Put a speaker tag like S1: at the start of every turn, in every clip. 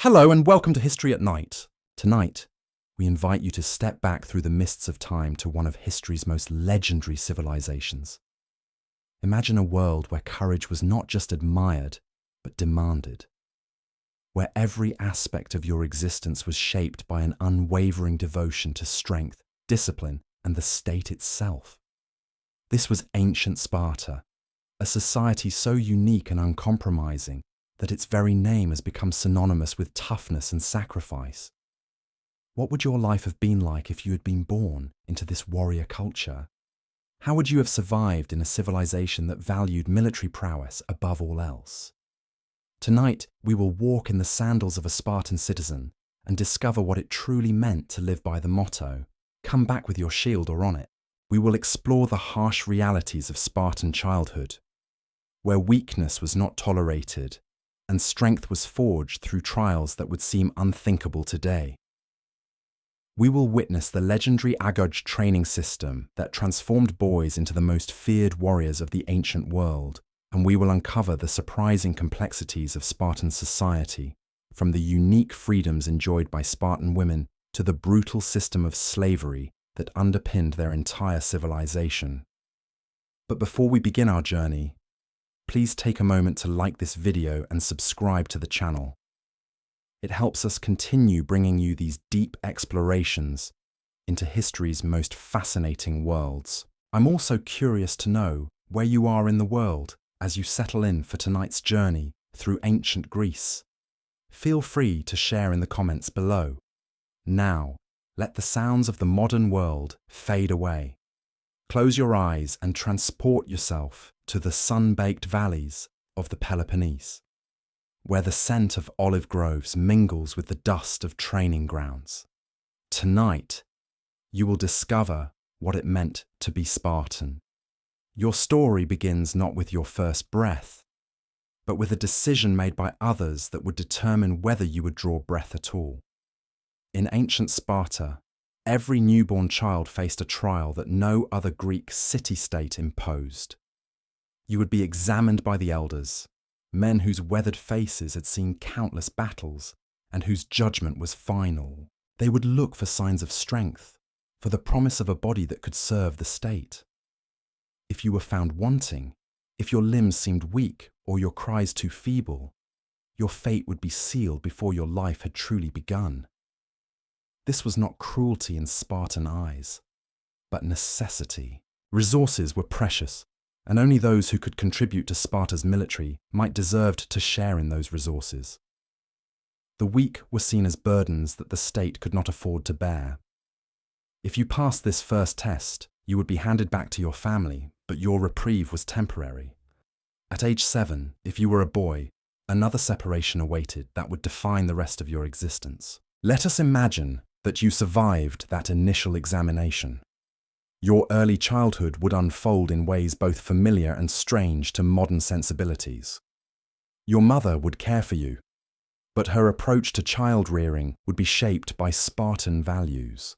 S1: Hello and welcome to History at Night. Tonight, we invite you to step back through the mists of time to one of history's most legendary civilizations. Imagine a world where courage was not just admired, but demanded. Where every aspect of your existence was shaped by an unwavering devotion to strength, discipline, and the state itself. This was ancient Sparta, a society so unique and uncompromising that its very name has become synonymous with toughness and sacrifice. What would your life have been like if you had been born into this warrior culture? How would you have survived in a civilization that valued military prowess above all else? Tonight, we will walk in the sandals of a Spartan citizen and discover what it truly meant to live by the motto, "Come back with your shield or on it." We will explore the harsh realities of Spartan childhood, where weakness was not tolerated and strength was forged through trials that would seem unthinkable today. We will witness the legendary agoge training system that transformed boys into the most feared warriors of the ancient world, and we will uncover the surprising complexities of Spartan society, from the unique freedoms enjoyed by Spartan women to the brutal system of slavery that underpinned their entire civilization. But before we begin our journey, please take a moment to like this video and subscribe to the channel. It helps us continue bringing you these deep explorations into history's most fascinating worlds. I'm also curious to know where you are in the world as you settle in for tonight's journey through ancient Greece. Feel free to share in the comments below. Now, let the sounds of the modern world fade away. Close your eyes and transport yourself to the sun-baked valleys of the Peloponnese, where the scent of olive groves mingles with the dust of training grounds. Tonight, you will discover what it meant to be Spartan. Your story begins not with your first breath, but with a decision made by others that would determine whether you would draw breath at all. In ancient Sparta, every newborn child faced a trial that no other Greek city-state imposed. You would be examined by the elders, men whose weathered faces had seen countless battles and whose judgment was final. They would look for signs of strength, for the promise of a body that could serve the state. If you were found wanting, if your limbs seemed weak or your cries too feeble, your fate would be sealed before your life had truly begun. This was not cruelty in Spartan eyes, but necessity. Resources were precious, and only those who could contribute to Sparta's military might deserve to share in those resources. The weak were seen as burdens that the state could not afford to bear. If you passed this first test, you would be handed back to your family, but your reprieve was temporary. At age 7, if you were a boy, another separation awaited that would define the rest of your existence. Let us imagine that you survived that initial examination. Your early childhood would unfold in ways both familiar and strange to modern sensibilities. Your mother would care for you, but her approach to child rearing would be shaped by Spartan values.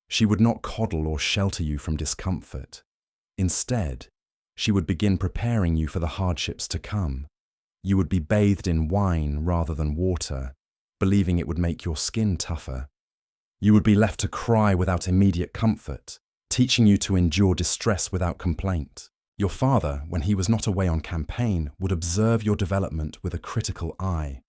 S1: She would not coddle or shelter you from discomfort. Instead, she would begin preparing you for the hardships to come. You would be bathed in wine rather than water, believing it would make your skin tougher. You would be left to cry without immediate comfort, teaching you to endure distress without complaint. Your father, when he was not away on campaign, would observe your development with a critical eye.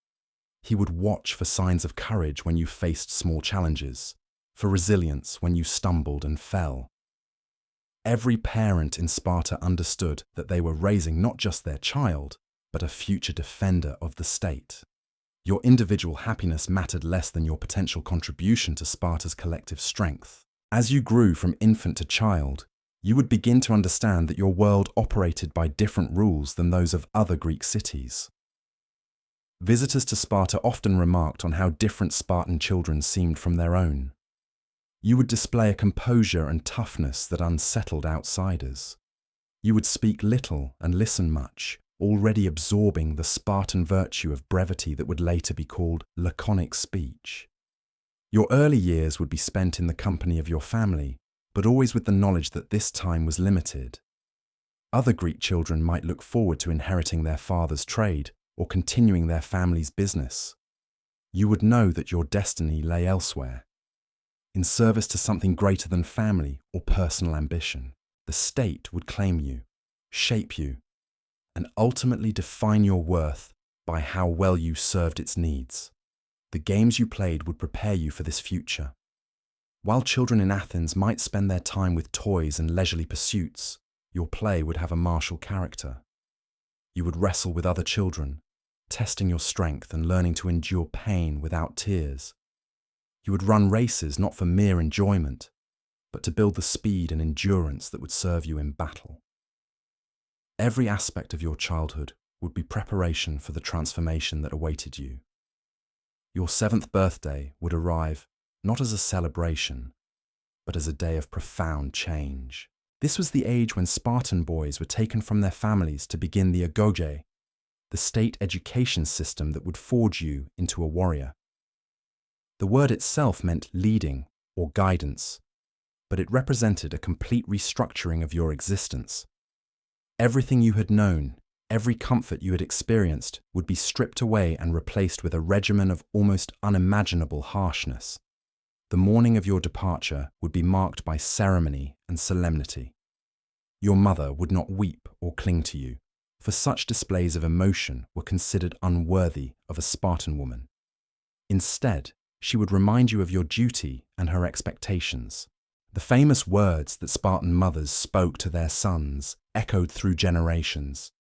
S1: He would watch for signs of courage when you faced small challenges, for resilience when you stumbled and fell. Every parent in Sparta understood that they were raising not just their child, but a future defender of the state. Your individual happiness mattered less than your potential contribution to Sparta's collective strength. As you grew from infant to child, you would begin to understand that your world operated by different rules than those of other Greek cities. Visitors to Sparta often remarked on how different Spartan children seemed from their own. You would display a composure and toughness that unsettled outsiders. You would speak little and listen much, already absorbing the Spartan virtue of brevity that would later be called laconic speech. Your early years would be spent in the company of your family, but always with the knowledge that this time was limited. Other Greek children might look forward to inheriting their father's trade or continuing their family's business. You would know that your destiny lay elsewhere, in service to something greater than family or personal ambition. The state would claim you, shape you, and ultimately define your worth by how well you served its needs. The games you played would prepare you for this future. While children in Athens might spend their time with toys and leisurely pursuits, your play would have a martial character. You would wrestle with other children, testing your strength and learning to endure pain without tears. You would run races not for mere enjoyment, but to build the speed and endurance that would serve you in battle. Every aspect of your childhood would be preparation for the transformation that awaited you. Your 7th birthday would arrive not as a celebration, but as a day of profound change. This was the age when Spartan boys were taken from their families to begin the agoge, the state education system that would forge you into a warrior. The word itself meant leading or guidance, but it represented a complete restructuring of your existence. Everything you had known, every comfort you had experienced would be stripped away and replaced with a regimen of almost unimaginable harshness. The morning of your departure would be marked by ceremony and solemnity. Your mother would not weep or cling to you, for such displays of emotion were considered unworthy of a Spartan woman. Instead, she would remind you of your duty and her expectations. The famous words that Spartan mothers spoke to their sons echoed through generations.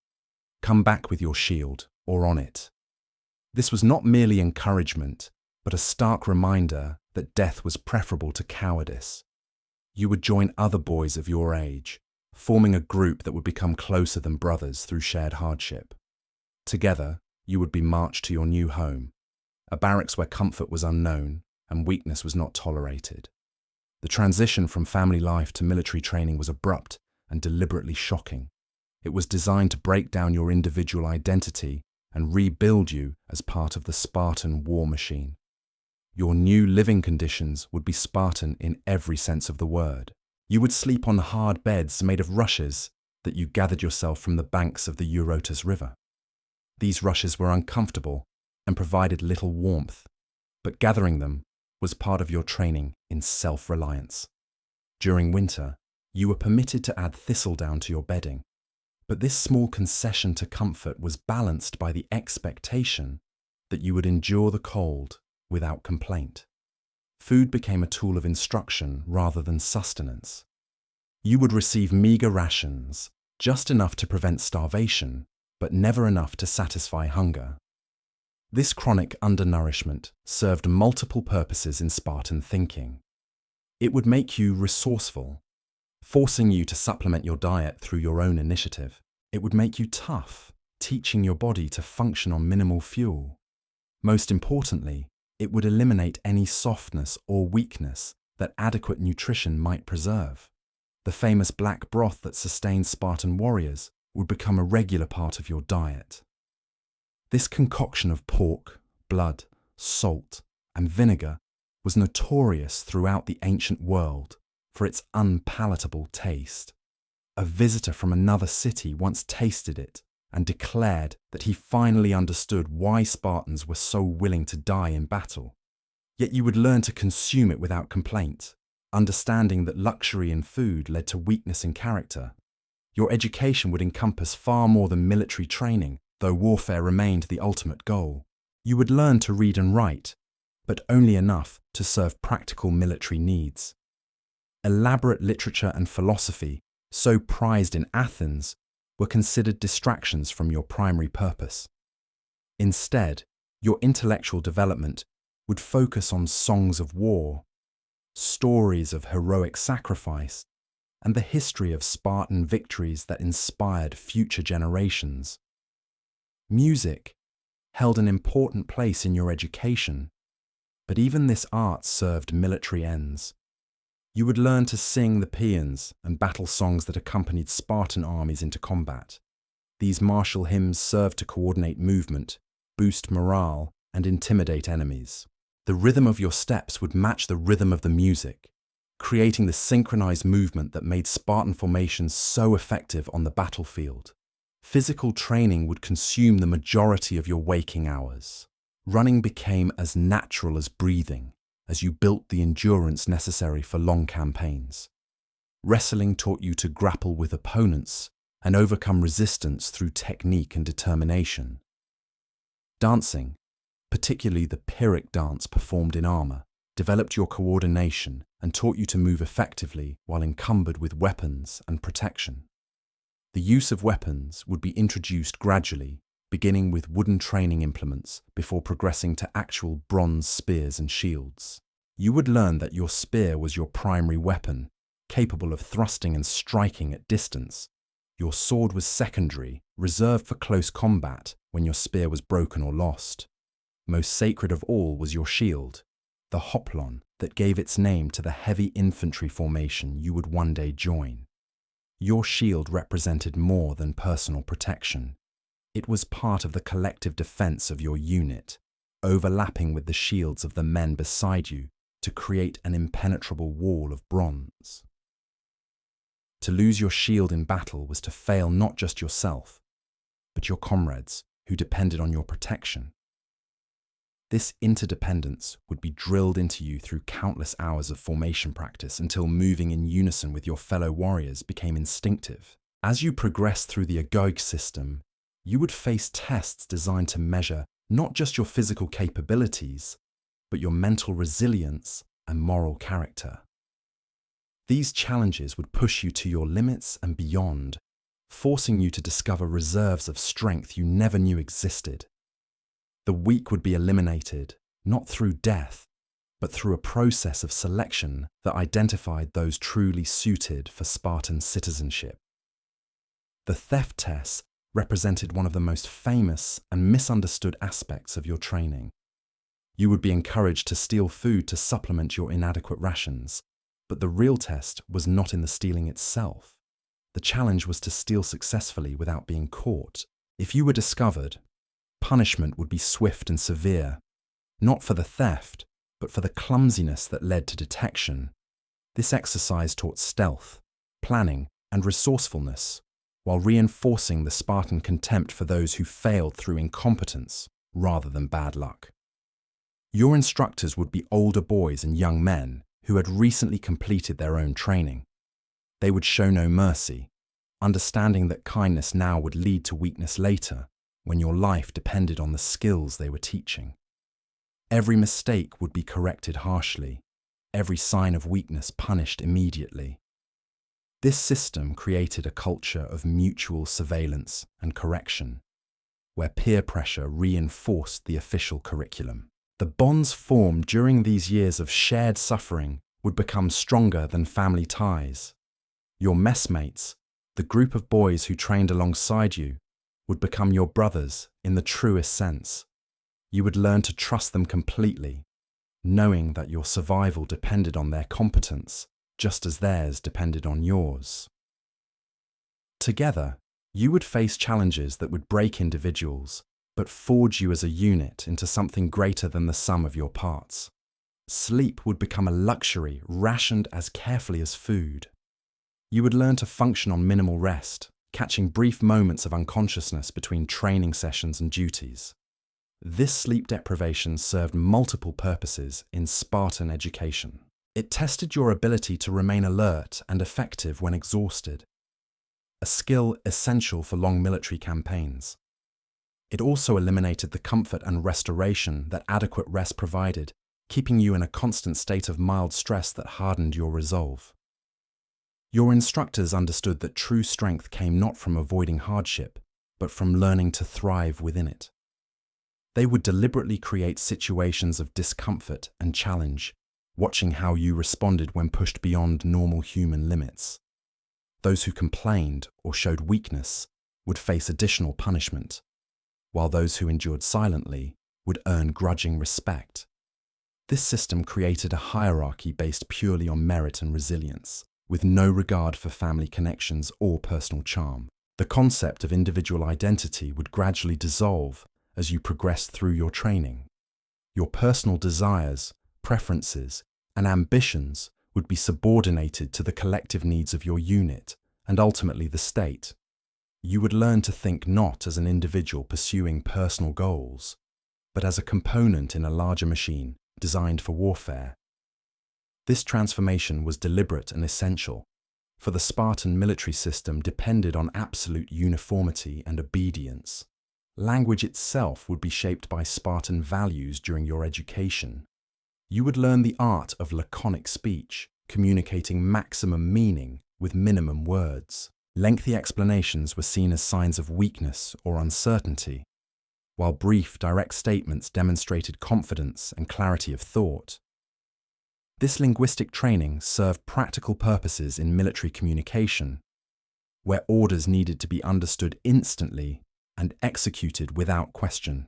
S1: Come back with your shield, or on it. This was not merely encouragement, but a stark reminder that death was preferable to cowardice. You would join other boys of your age, forming a group that would become closer than brothers through shared hardship. Together, you would be marched to your new home, a barracks where comfort was unknown and weakness was not tolerated. The transition from family life to military training was abrupt and deliberately shocking. It was designed to break down your individual identity and rebuild you as part of the Spartan war machine. Your new living conditions would be Spartan in every sense of the word. You would sleep on hard beds made of rushes that you gathered yourself from the banks of the Eurotas River. These rushes were uncomfortable and provided little warmth, but gathering them was part of your training in self-reliance. During winter, you were permitted to add thistledown to your bedding, but this small concession to comfort was balanced by the expectation that you would endure the cold without complaint. Food became a tool of instruction rather than sustenance. You would receive meager rations, just enough to prevent starvation, but never enough to satisfy hunger. This chronic undernourishment served multiple purposes in Spartan thinking. It would make you resourceful, forcing you to supplement your diet through your own initiative. It would make you tough, teaching your body to function on minimal fuel. Most importantly, it would eliminate any softness or weakness that adequate nutrition might preserve. The famous black broth that sustained Spartan warriors would become a regular part of your diet. This concoction of pork, blood, salt, and vinegar was notorious throughout the ancient world for its unpalatable taste. A visitor from another city once tasted it and declared that he finally understood why Spartans were so willing to die in battle. Yet you would learn to consume it without complaint, understanding that luxury in food led to weakness in character. Your education would encompass far more than military training, though warfare remained the ultimate goal. You would learn to read and write, but only enough to serve practical military needs. Elaborate literature and philosophy, so prized in Athens, were considered distractions from your primary purpose. Instead, your intellectual development would focus on songs of war, stories of heroic sacrifice, and the history of Spartan victories that inspired future generations. Music held an important place in your education, but even this art served military ends. You would learn to sing the paeans and battle songs that accompanied Spartan armies into combat. These martial hymns served to coordinate movement, boost morale, and intimidate enemies. The rhythm of your steps would match the rhythm of the music, creating the synchronized movement that made Spartan formations so effective on the battlefield. Physical training would consume the majority of your waking hours. Running became as natural as breathing as you built the endurance necessary for long campaigns. Wrestling taught you to grapple with opponents and overcome resistance through technique and determination. Dancing, particularly the Pyrrhic dance performed in armor, developed your coordination and taught you to move effectively while encumbered with weapons and protection. The use of weapons would be introduced gradually, beginning with wooden training implements before progressing to actual bronze spears and shields. You would learn that your spear was your primary weapon, capable of thrusting and striking at distance. Your sword was secondary, reserved for close combat when your spear was broken or lost. Most sacred of all was your shield, the hoplon that gave its name to the heavy infantry formation you would one day join. Your shield represented more than personal protection. It was part of the collective defense of your unit, overlapping with the shields of the men beside you to create an impenetrable wall of bronze. To lose your shield in battle was to fail not just yourself, but your comrades who depended on your protection. This interdependence would be drilled into you through countless hours of formation practice until moving in unison with your fellow warriors became instinctive. As you progressed through the agoge system, you would face tests designed to measure not just your physical capabilities, but your mental resilience and moral character. These challenges would push you to your limits and beyond, forcing you to discover reserves of strength you never knew existed. The weak would be eliminated, not through death, but through a process of selection that identified those truly suited for Spartan citizenship. The theft tests represented one of the most famous and misunderstood aspects of your training. You would be encouraged to steal food to supplement your inadequate rations, but the real test was not in the stealing itself. The challenge was to steal successfully without being caught. If you were discovered, punishment would be swift and severe, not for the theft, but for the clumsiness that led to detection. This exercise taught stealth, planning, and resourcefulness, while reinforcing the Spartan contempt for those who failed through incompetence rather than bad luck. Your instructors would be older boys and young men who had recently completed their own training. They would show no mercy, understanding that kindness now would lead to weakness later, when your life depended on the skills they were teaching. Every mistake would be corrected harshly, every sign of weakness punished immediately. This system created a culture of mutual surveillance and correction, where peer pressure reinforced the official curriculum. The bonds formed during these years of shared suffering would become stronger than family ties. Your messmates, the group of boys who trained alongside you, would become your brothers in the truest sense. You would learn to trust them completely, knowing that your survival depended on their competence, just as theirs depended on yours. Together, you would face challenges that would break individuals, but forge you as a unit into something greater than the sum of your parts. Sleep would become a luxury rationed as carefully as food. You would learn to function on minimal rest, catching brief moments of unconsciousness between training sessions and duties. This sleep deprivation served multiple purposes in Spartan education. It tested your ability to remain alert and effective when exhausted, a skill essential for long military campaigns. It also eliminated the comfort and restoration that adequate rest provided, keeping you in a constant state of mild stress that hardened your resolve. Your instructors understood that true strength came not from avoiding hardship, but from learning to thrive within it. They would deliberately create situations of discomfort and challenge, watching how you responded when pushed beyond normal human limits. Those who complained or showed weakness would face additional punishment, while those who endured silently would earn grudging respect. This system created a hierarchy based purely on merit and resilience, with no regard for family connections or personal charm. The concept of individual identity would gradually dissolve as you progressed through your training. Your personal desires, preferences, and ambitions would be subordinated to the collective needs of your unit and ultimately the state. You would learn to think not as an individual pursuing personal goals, but as a component in a larger machine designed for warfare. This transformation was deliberate and essential, for the Spartan military system depended on absolute uniformity and obedience. Language itself would be shaped by Spartan values during your education. You would learn the art of laconic speech, communicating maximum meaning with minimum words. Lengthy explanations were seen as signs of weakness or uncertainty, while brief, direct statements demonstrated confidence and clarity of thought. This linguistic training served practical purposes in military communication, where orders needed to be understood instantly and executed without question.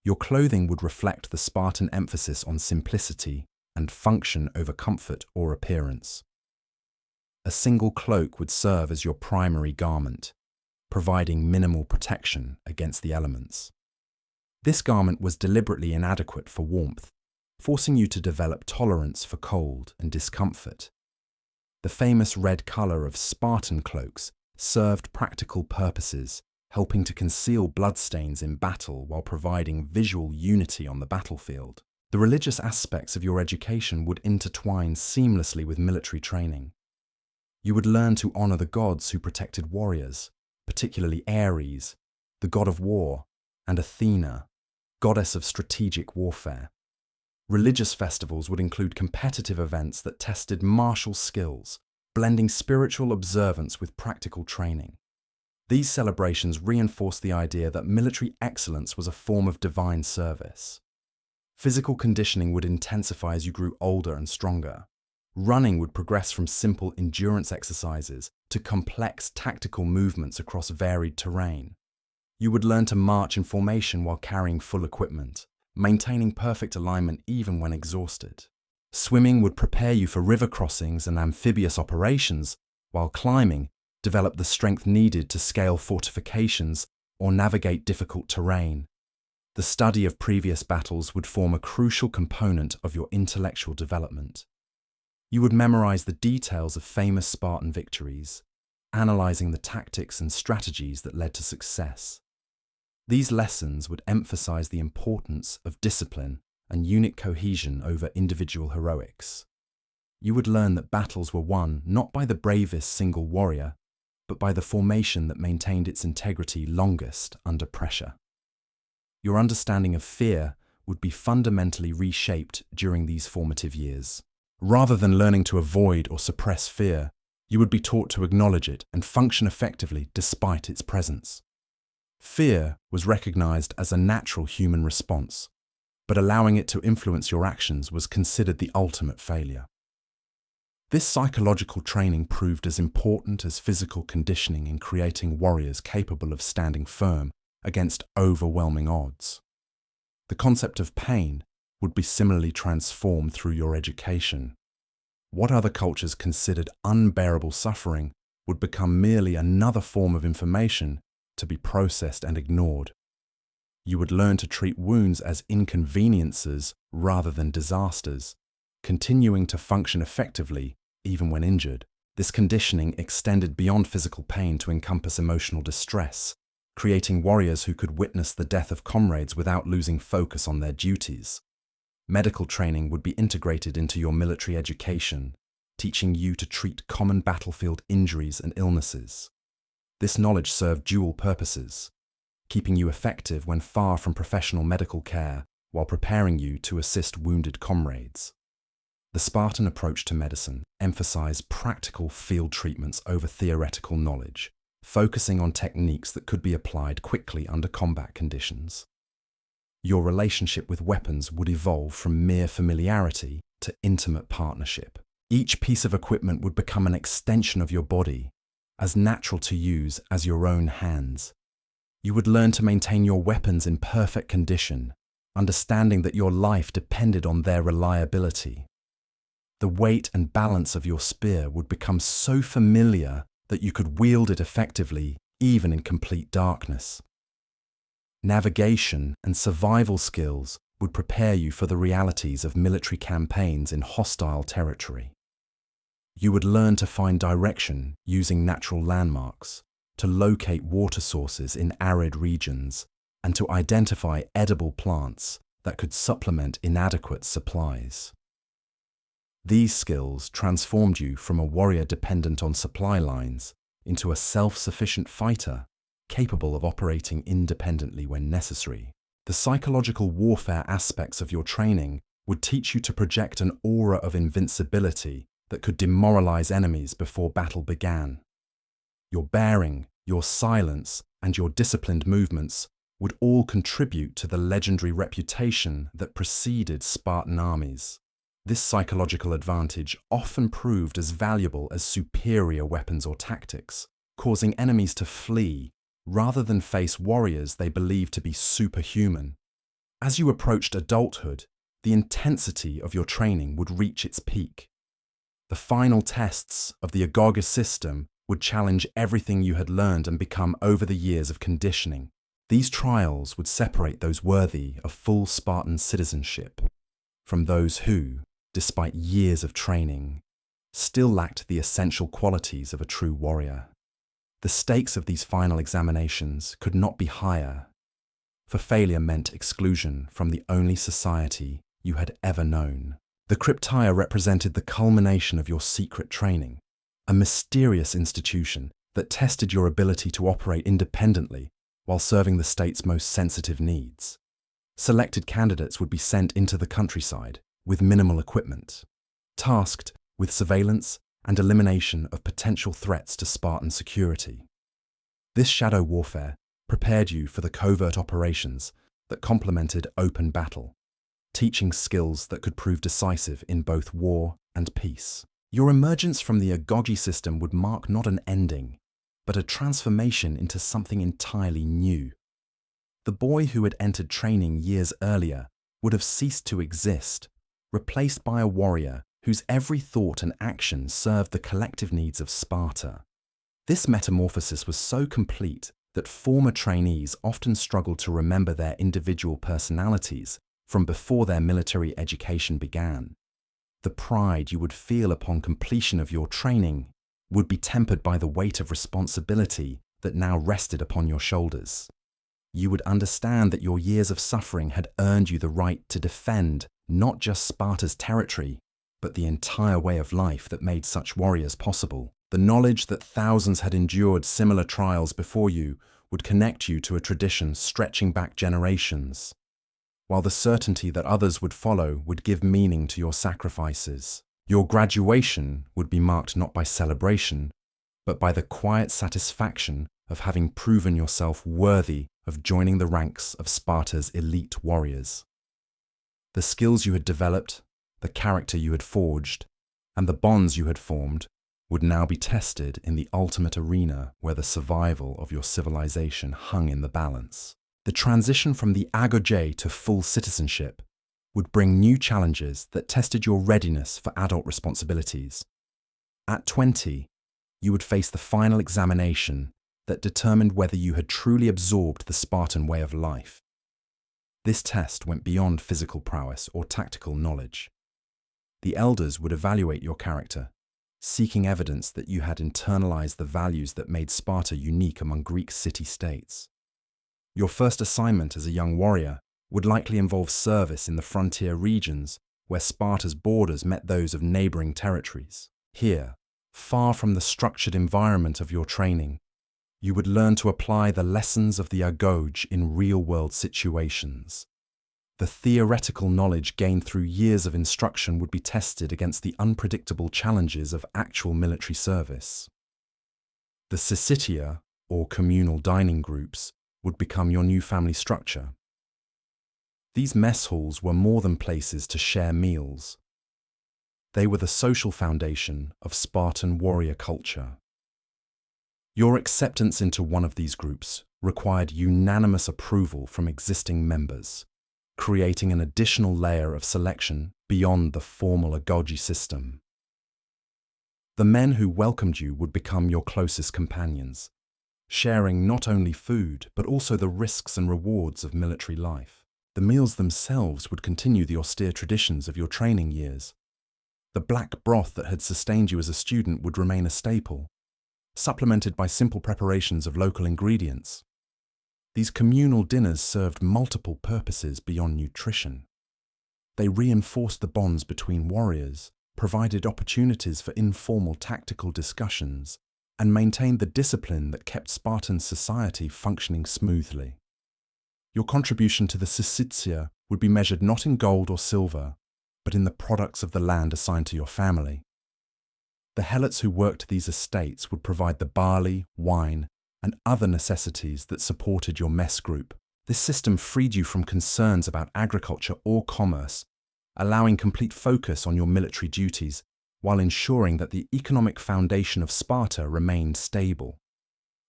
S1: Your clothing would reflect the Spartan emphasis on simplicity and function over comfort or appearance. A single cloak would serve as your primary garment, providing minimal protection against the elements. This garment was deliberately inadequate for warmth, forcing you to develop tolerance for cold and discomfort. The famous red color of Spartan cloaks served practical purposes, helping to conceal bloodstains in battle while providing visual unity on the battlefield. The religious aspects of your education would intertwine seamlessly with military training. You would learn to honor the gods who protected warriors, particularly Ares, the god of war, and Athena, goddess of strategic warfare. Religious festivals would include competitive events that tested martial skills, blending spiritual observance with practical training. These celebrations reinforced the idea that military excellence was a form of divine service. Physical conditioning would intensify as you grew older and stronger. Running would progress from simple endurance exercises to complex tactical movements across varied terrain. You would learn to march in formation while carrying full equipment, maintaining perfect alignment even when exhausted. Swimming would prepare you for river crossings and amphibious operations, while climbing developed the strength needed to scale fortifications or navigate difficult terrain. The study of previous battles would form a crucial component of your intellectual development. You would memorize the details of famous Spartan victories, analyzing the tactics and strategies that led to success. These lessons would emphasize the importance of discipline and unit cohesion over individual heroics. You would learn that battles were won not by the bravest single warrior, but by the formation that maintained its integrity longest under pressure. Your understanding of fear would be fundamentally reshaped during these formative years. Rather than learning to avoid or suppress fear, you would be taught to acknowledge it and function effectively despite its presence. Fear was recognized as a natural human response, but allowing it to influence your actions was considered the ultimate failure. This psychological training proved as important as physical conditioning in creating warriors capable of standing firm against overwhelming odds. The concept of pain would be similarly transformed through your education. What other cultures considered unbearable suffering would become merely another form of information to be processed and ignored. You would learn to treat wounds as inconveniences rather than disasters, continuing to function effectively even when injured. This conditioning extended beyond physical pain to encompass emotional distress, creating warriors who could witness the death of comrades without losing focus on their duties. Medical training would be integrated into your military education, teaching you to treat common battlefield injuries and illnesses. This knowledge served dual purposes, keeping you effective when far from professional medical care while preparing you to assist wounded comrades. The Spartan approach to medicine emphasized practical field treatments over theoretical knowledge, focusing on techniques that could be applied quickly under combat conditions. Your relationship with weapons would evolve from mere familiarity to intimate partnership. Each piece of equipment would become an extension of your body, as natural to use as your own hands. You would learn to maintain your weapons in perfect condition, understanding that your life depended on their reliability. The weight and balance of your spear would become so familiar that you could wield it effectively even in complete darkness. Navigation and survival skills would prepare you for the realities of military campaigns in hostile territory. You would learn to find direction using natural landmarks, to locate water sources in arid regions, and to identify edible plants that could supplement inadequate supplies. These skills transformed you from a warrior dependent on supply lines into a self-sufficient fighter capable of operating independently when necessary. The psychological warfare aspects of your training would teach you to project an aura of invincibility that could demoralize enemies before battle began. Your bearing, your silence, and your disciplined movements would all contribute to the legendary reputation that preceded Spartan armies. This psychological advantage often proved as valuable as superior weapons or tactics, causing enemies to flee rather than face warriors they believed to be superhuman. As you approached adulthood, the intensity of your training would reach its peak. The final tests of the agoge system would challenge everything you had learned and become over the years of conditioning. These trials would separate those worthy of full Spartan citizenship from those who, despite years of training, still lacked the essential qualities of a true warrior. The stakes of these final examinations could not be higher, for failure meant exclusion from the only society you had ever known. The Cryptia represented the culmination of your secret training, a mysterious institution that tested your ability to operate independently while serving the state's most sensitive needs. Selected candidates would be sent into the countryside with minimal equipment, tasked with surveillance and elimination of potential threats to Spartan security. This shadow warfare prepared you for the covert operations that complemented open battle, teaching skills that could prove decisive in both war and peace. Your emergence from the agoge system would mark not an ending, but a transformation into something entirely new. The boy who had entered training years earlier would have ceased to exist, replaced by a warrior whose every thought and action served the collective needs of Sparta. This metamorphosis was so complete that former trainees often struggled to remember their individual personalities from before their military education began. The pride you would feel upon completion of your training would be tempered by the weight of responsibility that now rested upon your shoulders. You would understand that your years of suffering had earned you the right to defend not just Sparta's territory, but the entire way of life that made such warriors possible. The knowledge that thousands had endured similar trials before you would connect you to a tradition stretching back generations, while the certainty that others would follow would give meaning to your sacrifices. Your graduation would be marked not by celebration, but by the quiet satisfaction of having proven yourself worthy of joining the ranks of Sparta's elite warriors. The skills you had developed, the character you had forged, and the bonds you had formed would now be tested in the ultimate arena where the survival of your civilization hung in the balance. The transition from the agoge to full citizenship would bring new challenges that tested your readiness for adult responsibilities. At 20, you would face the final examination that determined whether you had truly absorbed the Spartan way of life. This test went beyond physical prowess or tactical knowledge. The elders would evaluate your character, seeking evidence that you had internalized the values that made Sparta unique among Greek city-states. Your first assignment as a young warrior would likely involve service in the frontier regions where Sparta's borders met those of neighboring territories. Here, far from the structured environment of your training, you would learn to apply the lessons of the agoge in real-world situations. The theoretical knowledge gained through years of instruction would be tested against the unpredictable challenges of actual military service. The syssitia, or communal dining groups, would become your new family structure. These mess halls were more than places to share meals. They were the social foundation of Spartan warrior culture. Your acceptance into one of these groups required unanimous approval from existing members, creating an additional layer of selection beyond the formal agoge system. The men who welcomed you would become your closest companions, sharing not only food but also the risks and rewards of military life. The meals themselves would continue the austere traditions of your training years. The black broth that had sustained you as a student would remain a staple, supplemented by simple preparations of local ingredients. These communal dinners served multiple purposes beyond nutrition. They reinforced the bonds between warriors, provided opportunities for informal tactical discussions, and maintained the discipline that kept Spartan society functioning smoothly. Your contribution to the syssitia would be measured not in gold or silver, but in the products of the land assigned to your family. The helots who worked these estates would provide the barley, wine, and other necessities that supported your mess group. This system freed you from concerns about agriculture or commerce, allowing complete focus on your military duties while ensuring that the economic foundation of Sparta remained stable.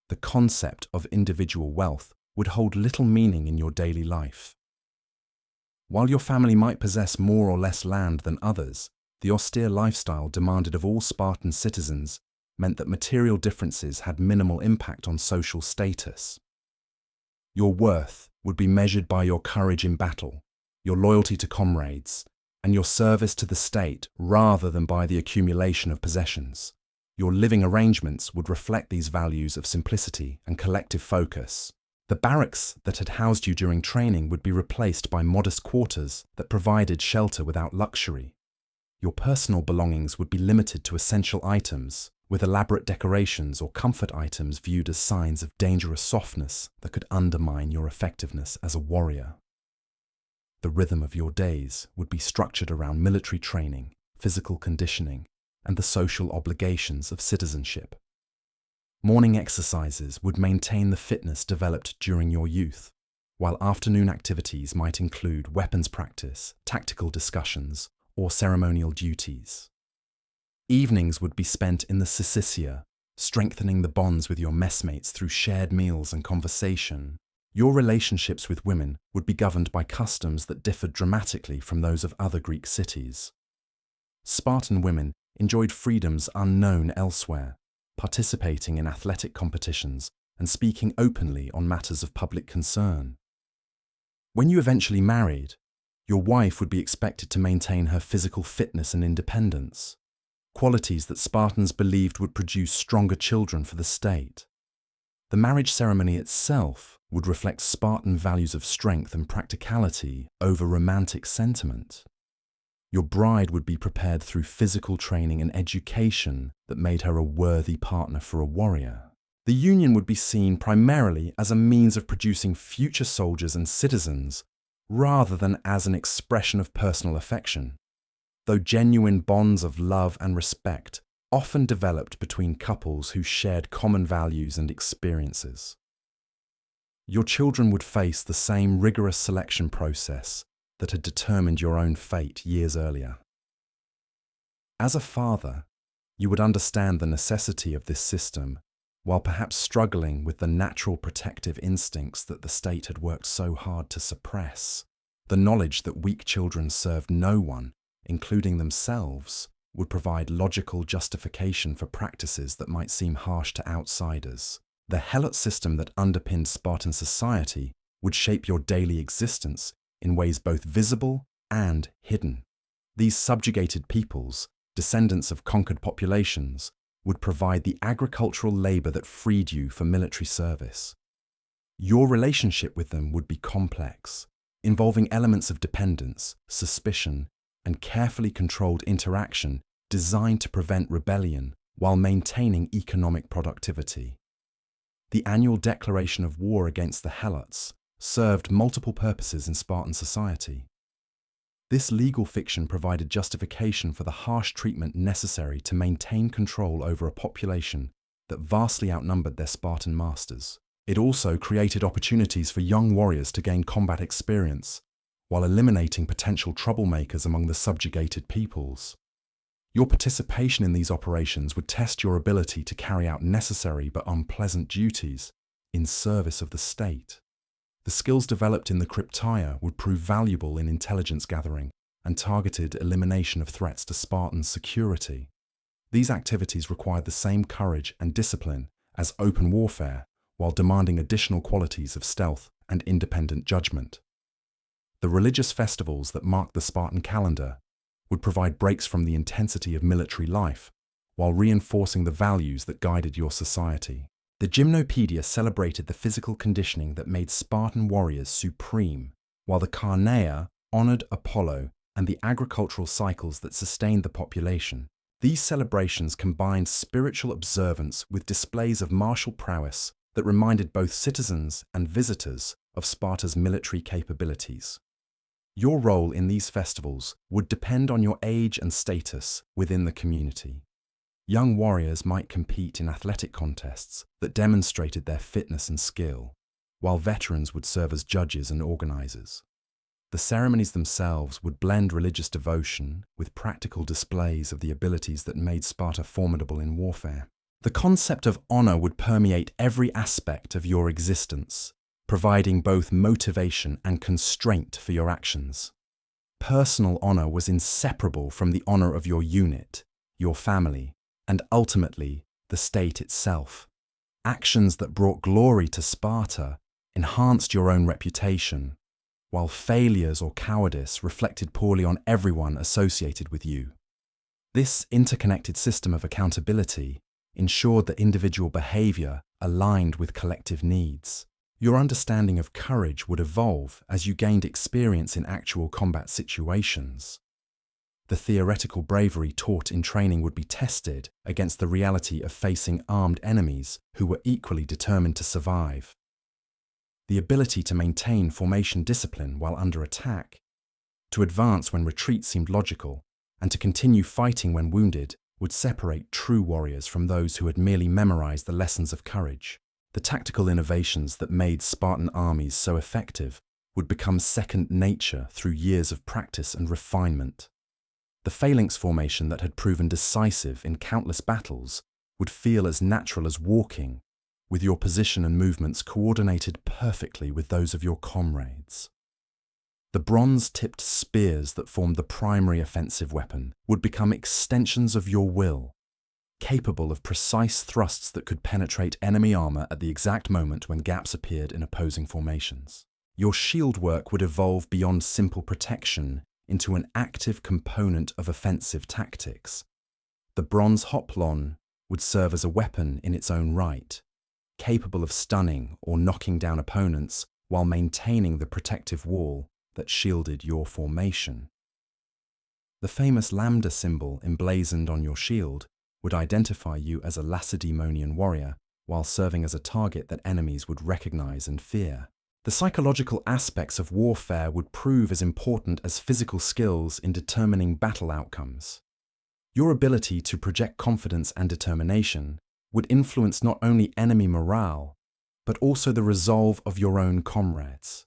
S1: The concept of individual wealth would hold little meaning in your daily life. While your family might possess more or less land than others, the austere lifestyle demanded of all Spartan citizens meant that material differences had minimal impact on social status. Your worth would be measured by your courage in battle, your loyalty to comrades, and your service to the state rather than by the accumulation of possessions. Your living arrangements would reflect these values of simplicity and collective focus. The barracks that had housed you during training would be replaced by modest quarters that provided shelter without luxury. Your personal belongings would be limited to essential items, with elaborate decorations or comfort items viewed as signs of dangerous softness that could undermine your effectiveness as a warrior. The rhythm of your days would be structured around military training, physical conditioning, and the social obligations of citizenship. Morning exercises would maintain the fitness developed during your youth, while afternoon activities might include weapons practice, tactical discussions, or ceremonial duties. Evenings would be spent in the syssitia, strengthening the bonds with your messmates through shared meals and conversation. Your relationships with women would be governed by customs that differed dramatically from those of other Greek cities. Spartan women enjoyed freedoms unknown elsewhere, participating in athletic competitions and speaking openly on matters of public concern. When you eventually married, your wife would be expected to maintain her physical fitness and independence, qualities that Spartans believed would produce stronger children for the state. The marriage ceremony itself would reflect Spartan values of strength and practicality over romantic sentiment. Your bride would be prepared through physical training and education that made her a worthy partner for a warrior. The union would be seen primarily as a means of producing future soldiers and citizens, rather than as an expression of personal affection, though genuine bonds of love and respect often developed between couples who shared common values and experiences. Your children would face the same rigorous selection process that had determined your own fate years earlier. As a father, you would understand the necessity of this system, while perhaps struggling with the natural protective instincts that the state had worked so hard to suppress. The knowledge that weak children served no one, including themselves, would provide logical justification for practices that might seem harsh to outsiders. The helot system that underpinned Spartan society would shape your daily existence in ways both visible and hidden. These subjugated peoples, descendants of conquered populations, would provide the agricultural labor that freed you for military service. Your relationship with them would be complex, involving elements of dependence, suspicion, and carefully controlled interaction designed to prevent rebellion while maintaining economic productivity. The annual declaration of war against the helots served multiple purposes in Spartan society. This legal fiction provided justification for the harsh treatment necessary to maintain control over a population that vastly outnumbered their Spartan masters. It also created opportunities for young warriors to gain combat experience, while eliminating potential troublemakers among the subjugated peoples. Your participation in these operations would test your ability to carry out necessary but unpleasant duties in service of the state. The skills developed in the cryptaia would prove valuable in intelligence gathering and targeted elimination of threats to Spartan security. These activities required the same courage and discipline as open warfare, while demanding additional qualities of stealth and independent judgment. The religious festivals that marked the Spartan calendar would provide breaks from the intensity of military life, while reinforcing the values that guided your society. The Gymnopedia celebrated the physical conditioning that made Spartan warriors supreme, while the Carnea honored Apollo and the agricultural cycles that sustained the population. These celebrations combined spiritual observance with displays of martial prowess that reminded both citizens and visitors of Sparta's military capabilities. Your role in these festivals would depend on your age and status within the community. Young warriors might compete in athletic contests that demonstrated their fitness and skill, while veterans would serve as judges and organizers. The ceremonies themselves would blend religious devotion with practical displays of the abilities that made Sparta formidable in warfare. The concept of honor would permeate every aspect of your existence, providing both motivation and constraint for your actions. Personal honor was inseparable from the honor of your unit, your family, and ultimately the state itself. Actions that brought glory to Sparta enhanced your own reputation, while failures or cowardice reflected poorly on everyone associated with you. This interconnected system of accountability ensured that individual behavior aligned with collective needs. Your understanding of courage would evolve as you gained experience in actual combat situations. The theoretical bravery taught in training would be tested against the reality of facing armed enemies who were equally determined to survive. The ability to maintain formation discipline while under attack, to advance when retreat seemed logical, and to continue fighting when wounded would separate true warriors from those who had merely memorized the lessons of courage. The tactical innovations that made Spartan armies so effective would become second nature through years of practice and refinement. The phalanx formation that had proven decisive in countless battles would feel as natural as walking, with your position and movements coordinated perfectly with those of your comrades. The bronze-tipped spears that formed the primary offensive weapon would become extensions of your will, capable of precise thrusts that could penetrate enemy armor at the exact moment when gaps appeared in opposing formations. Your shield work would evolve beyond simple protection into an active component of offensive tactics. The bronze hoplon would serve as a weapon in its own right, capable of stunning or knocking down opponents while maintaining the protective wall that shielded your formation. The famous lambda symbol emblazoned on your shield would identify you as a Lacedaemonian warrior while serving as a target that enemies would recognize and fear. The psychological aspects of warfare would prove as important as physical skills in determining battle outcomes. Your ability to project confidence and determination would influence not only enemy morale, but also the resolve of your own comrades.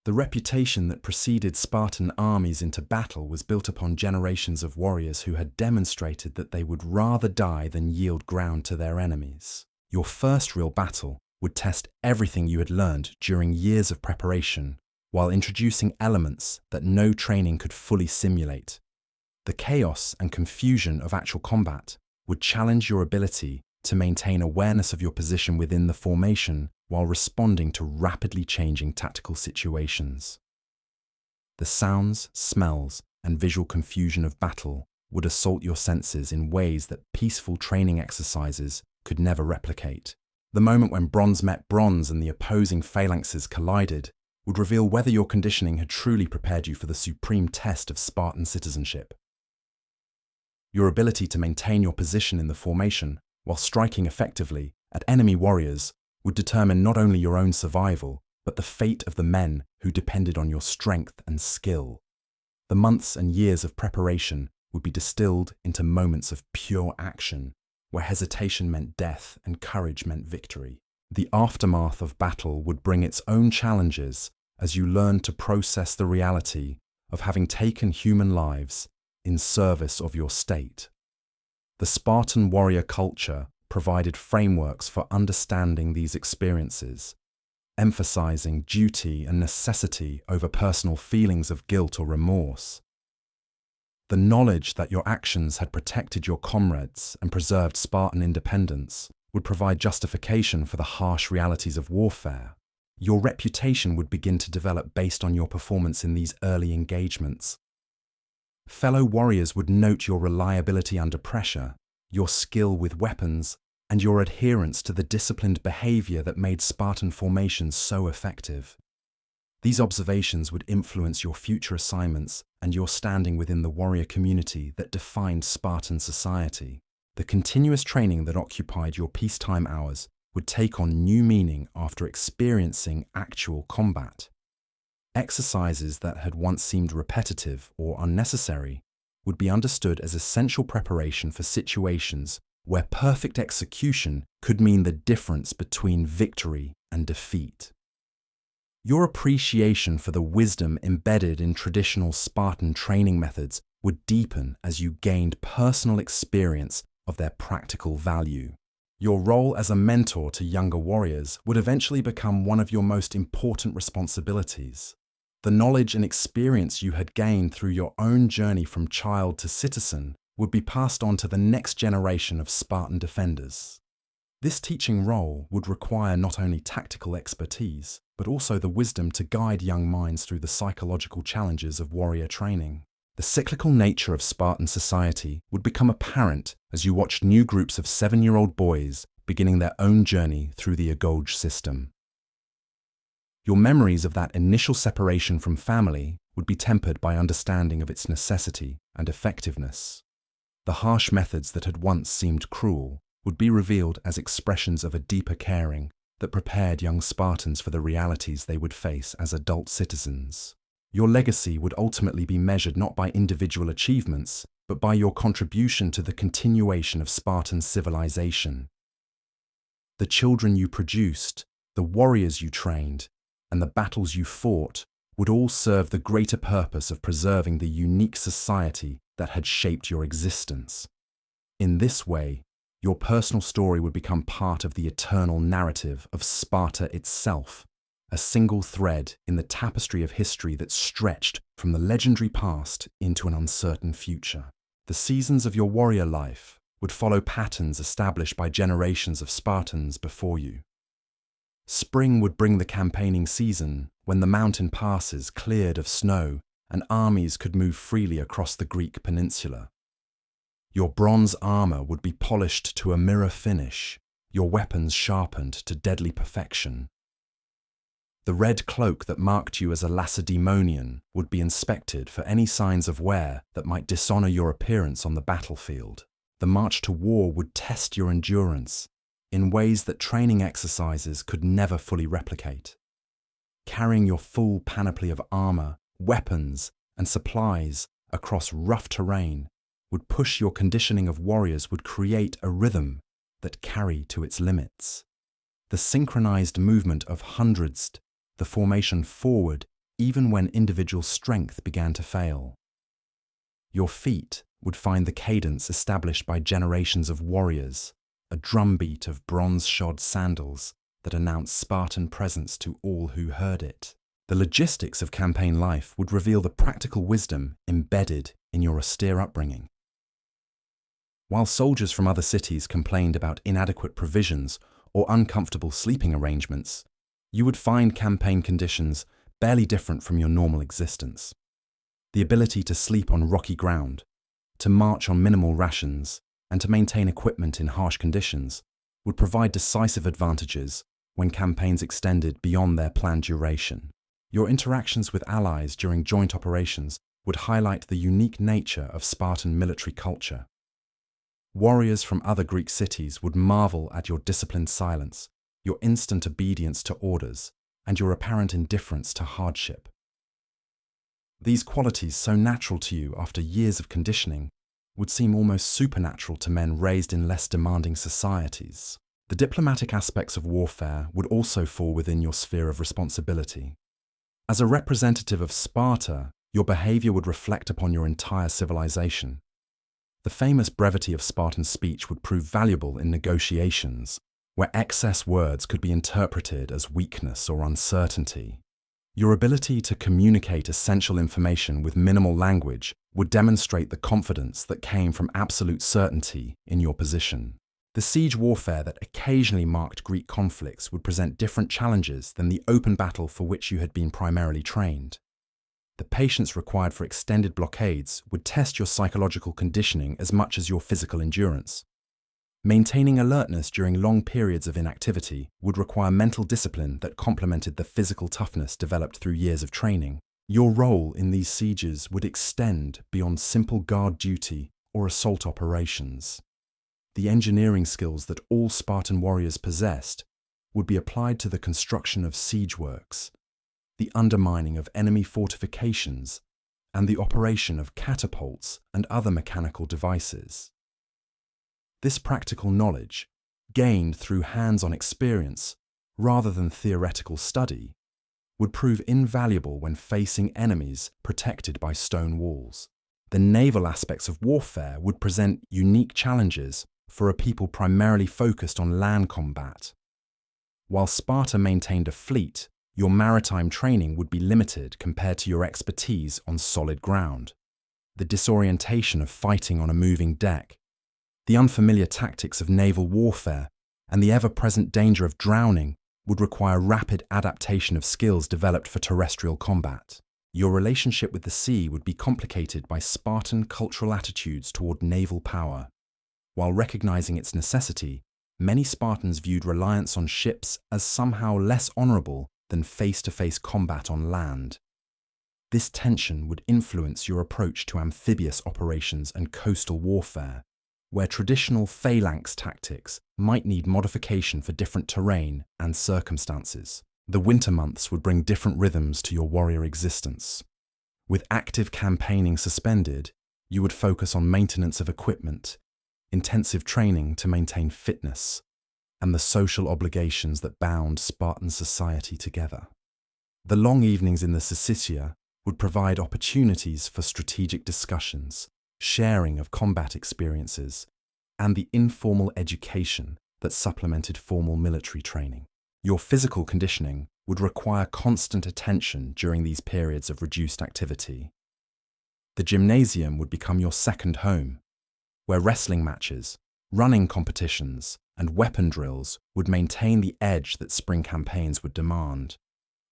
S1: The reputation that preceded Spartan armies into battle was built upon generations of warriors who had demonstrated that they would rather die than yield ground to their enemies. Your first real battle would test everything you had learned during years of preparation, while introducing elements that no training could fully simulate. The chaos and confusion of actual combat would challenge your ability to maintain awareness of your position within the formation while responding to rapidly changing tactical situations. The sounds, smells, and visual confusion of battle would assault your senses in ways that peaceful training exercises could never replicate. The moment when bronze met bronze and the opposing phalanxes collided would reveal whether your conditioning had truly prepared you for the supreme test of Spartan citizenship. Your ability to maintain your position in the formation while striking effectively at enemy warriors would determine not only your own survival, but the fate of the men who depended on your strength and skill. The months and years of preparation would be distilled into moments of pure action, where hesitation meant death and courage meant victory. The aftermath of battle would bring its own challenges as you learned to process the reality of having taken human lives in service of your state. The Spartan warrior culture provided frameworks for understanding these experiences, emphasizing duty and necessity over personal feelings of guilt or remorse. The knowledge that your actions had protected your comrades and preserved Spartan independence would provide justification for the harsh realities of warfare. Your reputation would begin to develop based on your performance in these early engagements. Fellow warriors would note your reliability under pressure, your skill with weapons, and your adherence to the disciplined behavior that made Spartan formations so effective. These observations would influence your future assignments and your standing within the warrior community that defined Spartan society. The continuous training that occupied your peacetime hours would take on new meaning after experiencing actual combat. Exercises that had once seemed repetitive or unnecessary would be understood as essential preparation for situations where perfect execution could mean the difference between victory and defeat. Your appreciation for the wisdom embedded in traditional Spartan training methods would deepen as you gained personal experience of their practical value. Your role as a mentor to younger warriors would eventually become one of your most important responsibilities. The knowledge and experience you had gained through your own journey from child to citizen would be passed on to the next generation of Spartan defenders. This teaching role would require not only tactical expertise, but also the wisdom to guide young minds through the psychological challenges of warrior training. The cyclical nature of Spartan society would become apparent as you watched new groups of 7-year-old boys beginning their own journey through the agoge system. Your memories of that initial separation from family would be tempered by understanding of its necessity and effectiveness. The harsh methods that had once seemed cruel would be revealed as expressions of a deeper caring that prepared young Spartans for the realities they would face as adult citizens. Your legacy would ultimately be measured not by individual achievements, but by your contribution to the continuation of Spartan civilization. The children you produced, the warriors you trained, and the battles you fought would all serve the greater purpose of preserving the unique society that had shaped your existence. In this way, your personal story would become part of the eternal narrative of Sparta itself, a single thread in the tapestry of history that stretched from the legendary past into an uncertain future. The seasons of your warrior life would follow patterns established by generations of Spartans before you. Spring would bring the campaigning season when the mountain passes cleared of snow and armies could move freely across the Greek peninsula. Your bronze armor would be polished to a mirror finish, your weapons sharpened to deadly perfection. The red cloak that marked you as a Lacedaemonian would be inspected for any signs of wear that might dishonor your appearance on the battlefield. The march to war would test your endurance in ways that training exercises could never fully replicate. Carrying your full panoply of armor, weapons, and supplies across rough terrain would push your conditioning of warriors would create a rhythm that carry to its limits. The synchronized movement of hundreds, the formation forward even when individual strength began to fail. Your feet would find the cadence established by generations of warriors, a drumbeat of bronze-shod sandals that announced Spartan presence to all who heard it. The logistics of campaign life would reveal the practical wisdom embedded in your austere upbringing. While soldiers from other cities complained about inadequate provisions or uncomfortable sleeping arrangements, you would find campaign conditions barely different from your normal existence. The ability to sleep on rocky ground, to march on minimal rations, and to maintain equipment in harsh conditions would provide decisive advantages when campaigns extended beyond their planned duration. Your interactions with allies during joint operations would highlight the unique nature of Spartan military culture. Warriors from other Greek cities would marvel at your disciplined silence, your instant obedience to orders, and your apparent indifference to hardship. These qualities, so natural to you after years of conditioning, would seem almost supernatural to men raised in less demanding societies. The diplomatic aspects of warfare would also fall within your sphere of responsibility. As a representative of Sparta, your behavior would reflect upon your entire civilization. The famous brevity of Spartan speech would prove valuable in negotiations, where excess words could be interpreted as weakness or uncertainty. Your ability to communicate essential information with minimal language would demonstrate the confidence that came from absolute certainty in your position. The siege warfare that occasionally marked Greek conflicts would present different challenges than the open battle for which you had been primarily trained. The patience required for extended blockades would test your psychological conditioning as much as your physical endurance. Maintaining alertness during long periods of inactivity would require mental discipline that complemented the physical toughness developed through years of training. Your role in these sieges would extend beyond simple guard duty or assault operations. The engineering skills that all Spartan warriors possessed would be applied to the construction of siege works, the undermining of enemy fortifications, and the operation of catapults and other mechanical devices. This practical knowledge, gained through hands-on experience rather than theoretical study, would prove invaluable when facing enemies protected by stone walls. The naval aspects of warfare would present unique challenges for a people primarily focused on land combat. While Sparta maintained a fleet, your maritime training would be limited compared to your expertise on solid ground. The disorientation of fighting on a moving deck, the unfamiliar tactics of naval warfare, and the ever-present danger of drowning would require rapid adaptation of skills developed for terrestrial combat. Your relationship with the sea would be complicated by Spartan cultural attitudes toward naval power. While recognizing its necessity, many Spartans viewed reliance on ships as somehow less honorable than face-to-face combat on land. This tension would influence your approach to amphibious operations and coastal warfare, where traditional phalanx tactics might need modification for different terrain and circumstances. The winter months would bring different rhythms to your warrior existence. With active campaigning suspended, you would focus on maintenance of equipment, intensive training to maintain fitness, and the social obligations that bound Spartan society together. The long evenings in the Syssitia would provide opportunities for strategic discussions, sharing of combat experiences, and the informal education that supplemented formal military training. Your physical conditioning would require constant attention during these periods of reduced activity. The gymnasium would become your second home, where wrestling matches, running competitions, and weapon drills would maintain the edge that spring campaigns would demand.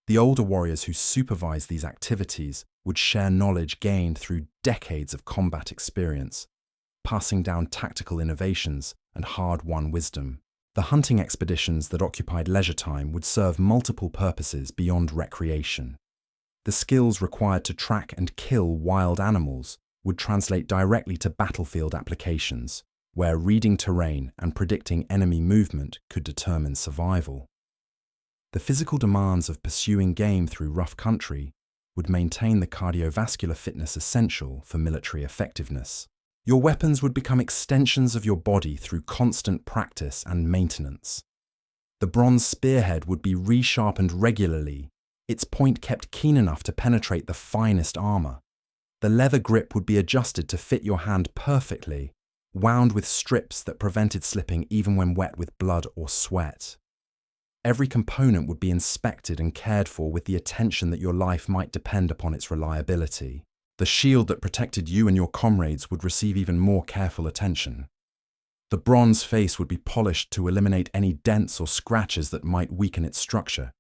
S1: The older warriors who supervised these activities would share knowledge gained through decades of combat experience, passing down tactical innovations and hard-won wisdom. The hunting expeditions that occupied leisure time would serve multiple purposes beyond recreation. The skills required to track and kill wild animals would translate directly to battlefield applications, where reading terrain and predicting enemy movement could determine survival. The physical demands of pursuing game through rough country would maintain the cardiovascular fitness essential for military effectiveness. Your weapons would become extensions of your body through constant practice and maintenance. The bronze spearhead would be resharpened regularly, its point kept keen enough to penetrate the finest armor. The leather grip would be adjusted to fit your hand perfectly, wound with strips that prevented slipping even when wet with blood or sweat. Every component would be inspected and cared for with the attention that your life might depend upon its reliability. The shield that protected you and your comrades would receive even more careful attention. The bronze face would be polished to eliminate any dents or scratches that might weaken its structure.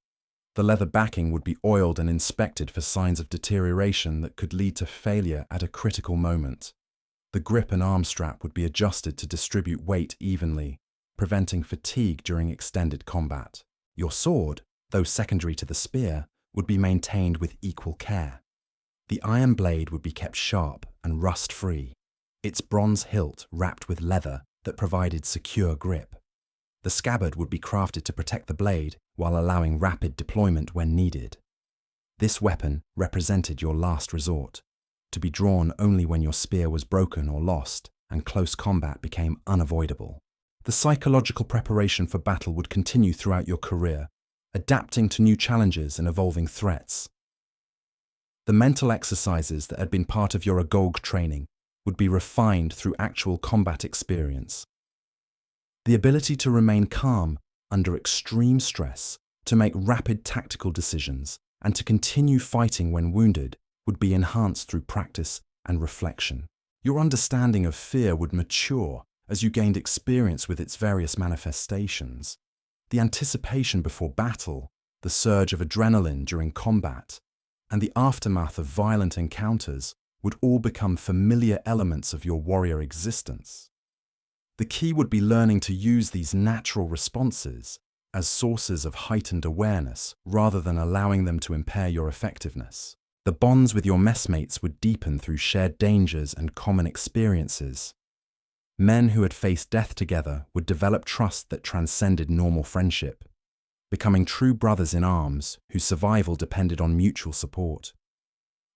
S1: The leather backing would be oiled and inspected for signs of deterioration that could lead to failure at a critical moment. The grip and arm strap would be adjusted to distribute weight evenly, preventing fatigue during extended combat. Your sword, though secondary to the spear, would be maintained with equal care. The iron blade would be kept sharp and rust-free, its bronze hilt wrapped with leather that provided secure grip. The scabbard would be crafted to protect the blade while allowing rapid deployment when needed. This weapon represented your last resort, to be drawn only when your spear was broken or lost and close combat became unavoidable. The psychological preparation for battle would continue throughout your career, adapting to new challenges and evolving threats. The mental exercises that had been part of your agoge training would be refined through actual combat experience. The ability to remain calm under extreme stress, to make rapid tactical decisions, and to continue fighting when wounded would be enhanced through practice and reflection. Your understanding of fear would mature as you gained experience with its various manifestations. The anticipation before battle, the surge of adrenaline during combat, and the aftermath of violent encounters would all become familiar elements of your warrior existence. The key would be learning to use these natural responses as sources of heightened awareness rather than allowing them to impair your effectiveness. The bonds with your messmates would deepen through shared dangers and common experiences. Men who had faced death together would develop trust that transcended normal friendship, becoming true brothers in arms whose survival depended on mutual support.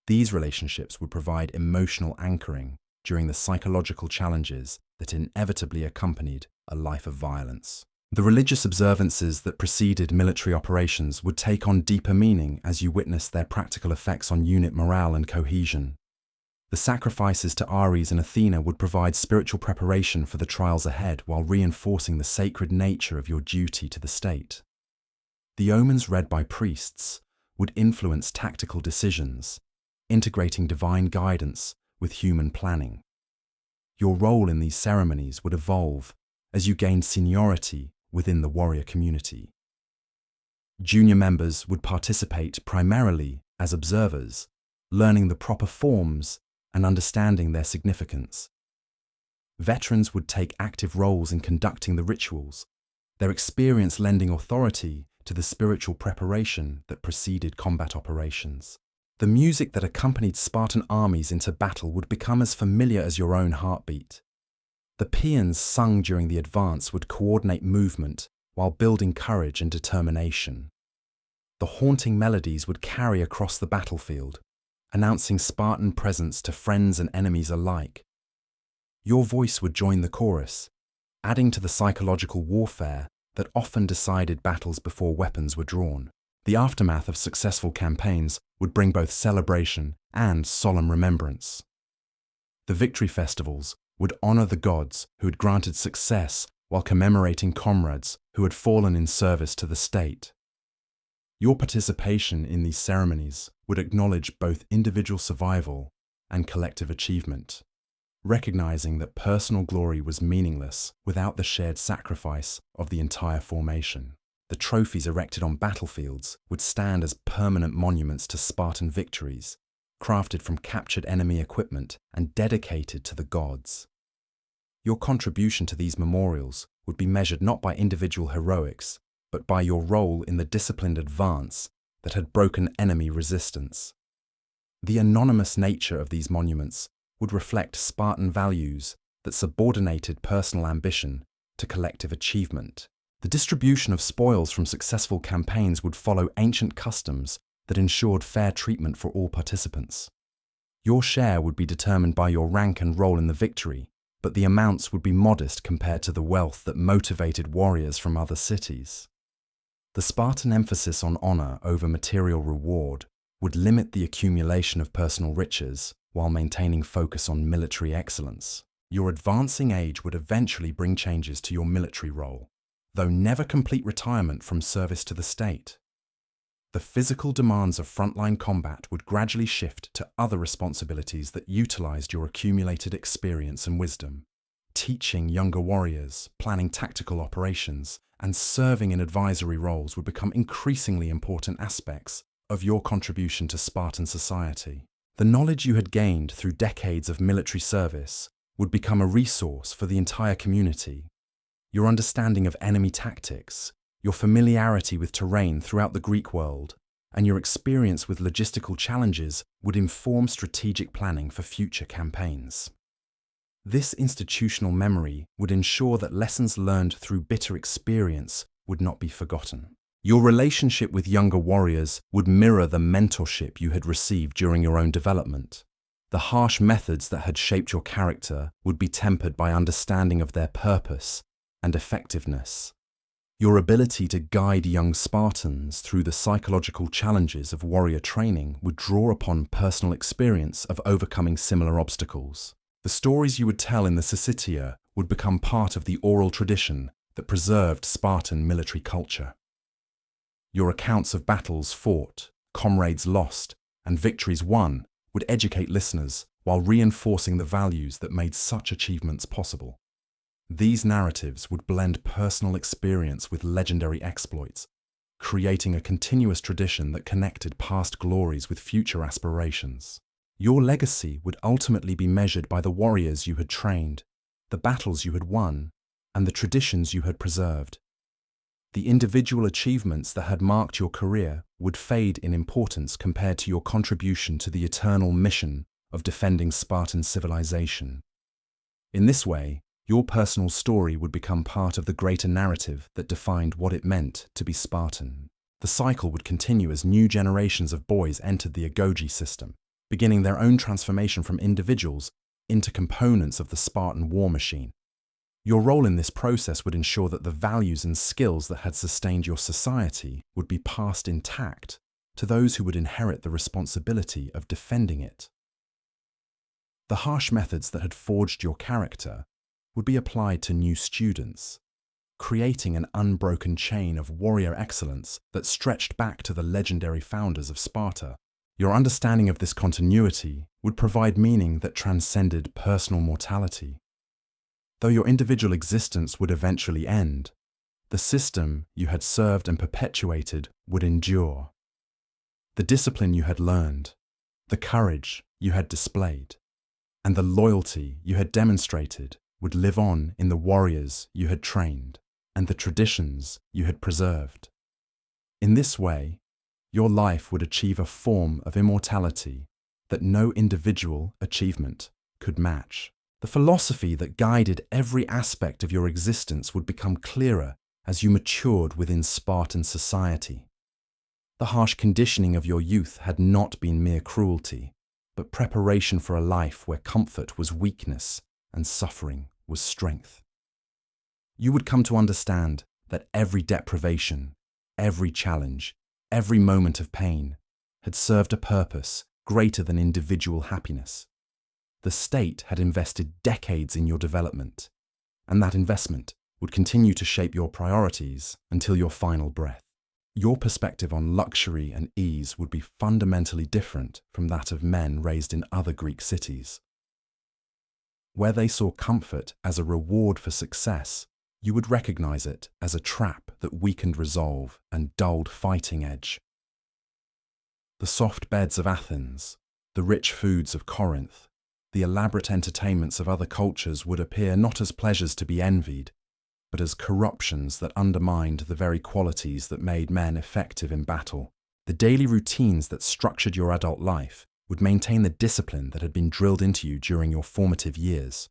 S1: These relationships would provide emotional anchoring during the psychological challenges that inevitably accompanied a life of violence. The religious observances that preceded military operations would take on deeper meaning as you witnessed their practical effects on unit morale and cohesion. The sacrifices to Ares and Athena would provide spiritual preparation for the trials ahead while reinforcing the sacred nature of your duty to the state. The omens read by priests would influence tactical decisions, integrating divine guidance with human planning. Your role in these ceremonies would evolve as you gained seniority within the warrior community. Junior members would participate primarily as observers, learning the proper forms and understanding their significance. Veterans would take active roles in conducting the rituals, their experience lending authority to the spiritual preparation that preceded combat operations. The music that accompanied Spartan armies into battle would become as familiar as your own heartbeat. The paeans sung during the advance would coordinate movement while building courage and determination. The haunting melodies would carry across the battlefield, announcing Spartan presence to friends and enemies alike. Your voice would join the chorus, adding to the psychological warfare that often decided battles before weapons were drawn. The aftermath of successful campaigns would bring both celebration and solemn remembrance. The victory festivals would honor the gods who had granted success while commemorating comrades who had fallen in service to the state. Your participation in these ceremonies would acknowledge both individual survival and collective achievement, recognizing that personal glory was meaningless without the shared sacrifice of the entire formation. The trophies erected on battlefields would stand as permanent monuments to Spartan victories, crafted from captured enemy equipment and dedicated to the gods. Your contribution to these memorials would be measured not by individual heroics, but by your role in the disciplined advance that had broken enemy resistance. The anonymous nature of these monuments would reflect Spartan values that subordinated personal ambition to collective achievement. The distribution of spoils from successful campaigns would follow ancient customs that ensured fair treatment for all participants. Your share would be determined by your rank and role in the victory, but the amounts would be modest compared to the wealth that motivated warriors from other cities. The Spartan emphasis on honor over material reward would limit the accumulation of personal riches while maintaining focus on military excellence. Your advancing age would eventually bring changes to your military role, though never complete retirement from service to the state. The physical demands of frontline combat would gradually shift to other responsibilities that utilized your accumulated experience and wisdom. Teaching younger warriors, planning tactical operations, and serving in advisory roles would become increasingly important aspects of your contribution to Spartan society. The knowledge you had gained through decades of military service would become a resource for the entire community. Your understanding of enemy tactics, your familiarity with terrain throughout the Greek world, and your experience with logistical challenges would inform strategic planning for future campaigns. This institutional memory would ensure that lessons learned through bitter experience would not be forgotten. Your relationship with younger warriors would mirror the mentorship you had received during your own development. The harsh methods that had shaped your character would be tempered by understanding of their purpose and effectiveness. Your ability to guide young Spartans through the psychological challenges of warrior training would draw upon personal experience of overcoming similar obstacles. The stories you would tell in the Syssitia would become part of the oral tradition that preserved Spartan military culture. Your accounts of battles fought, comrades lost, and victories won would educate listeners while reinforcing the values that made such achievements possible. These narratives would blend personal experience with legendary exploits, creating a continuous tradition that connected past glories with future aspirations. Your legacy would ultimately be measured by the warriors you had trained, the battles you had won, and the traditions you had preserved. The individual achievements that had marked your career would fade in importance compared to your contribution to the eternal mission of defending Spartan civilization. In this way, your personal story would become part of the greater narrative that defined what it meant to be Spartan. The cycle would continue as new generations of boys entered the agoge system, beginning their own transformation from individuals into components of the Spartan war machine. Your role in this process would ensure that the values and skills that had sustained your society would be passed intact to those who would inherit the responsibility of defending it. The harsh methods that had forged your character would be applied to new students, creating an unbroken chain of warrior excellence that stretched back to the legendary founders of Sparta. Your understanding of this continuity would provide meaning that transcended personal mortality. Though your individual existence would eventually end, the system you had served and perpetuated would endure. The discipline you had learned, the courage you had displayed, and the loyalty you had demonstrated would live on in the warriors you had trained and the traditions you had preserved. In this way, your life would achieve a form of immortality that no individual achievement could match. The philosophy that guided every aspect of your existence would become clearer as you matured within Spartan society. The harsh conditioning of your youth had not been mere cruelty, but preparation for a life where comfort was weakness and suffering was strength. You would come to understand that every deprivation, every challenge, every moment of pain had served a purpose greater than individual happiness. The state had invested decades in your development, and that investment would continue to shape your priorities until your final breath. Your perspective on luxury and ease would be fundamentally different from that of men raised in other Greek cities. Where they saw comfort as a reward for success, you would recognize it as a trap that weakened resolve and dulled fighting edge. The soft beds of Athens, the rich foods of Corinth, the elaborate entertainments of other cultures would appear not as pleasures to be envied, but as corruptions that undermined the very qualities that made men effective in battle. The daily routines that structured your adult life would maintain the discipline that had been drilled into you during your formative years.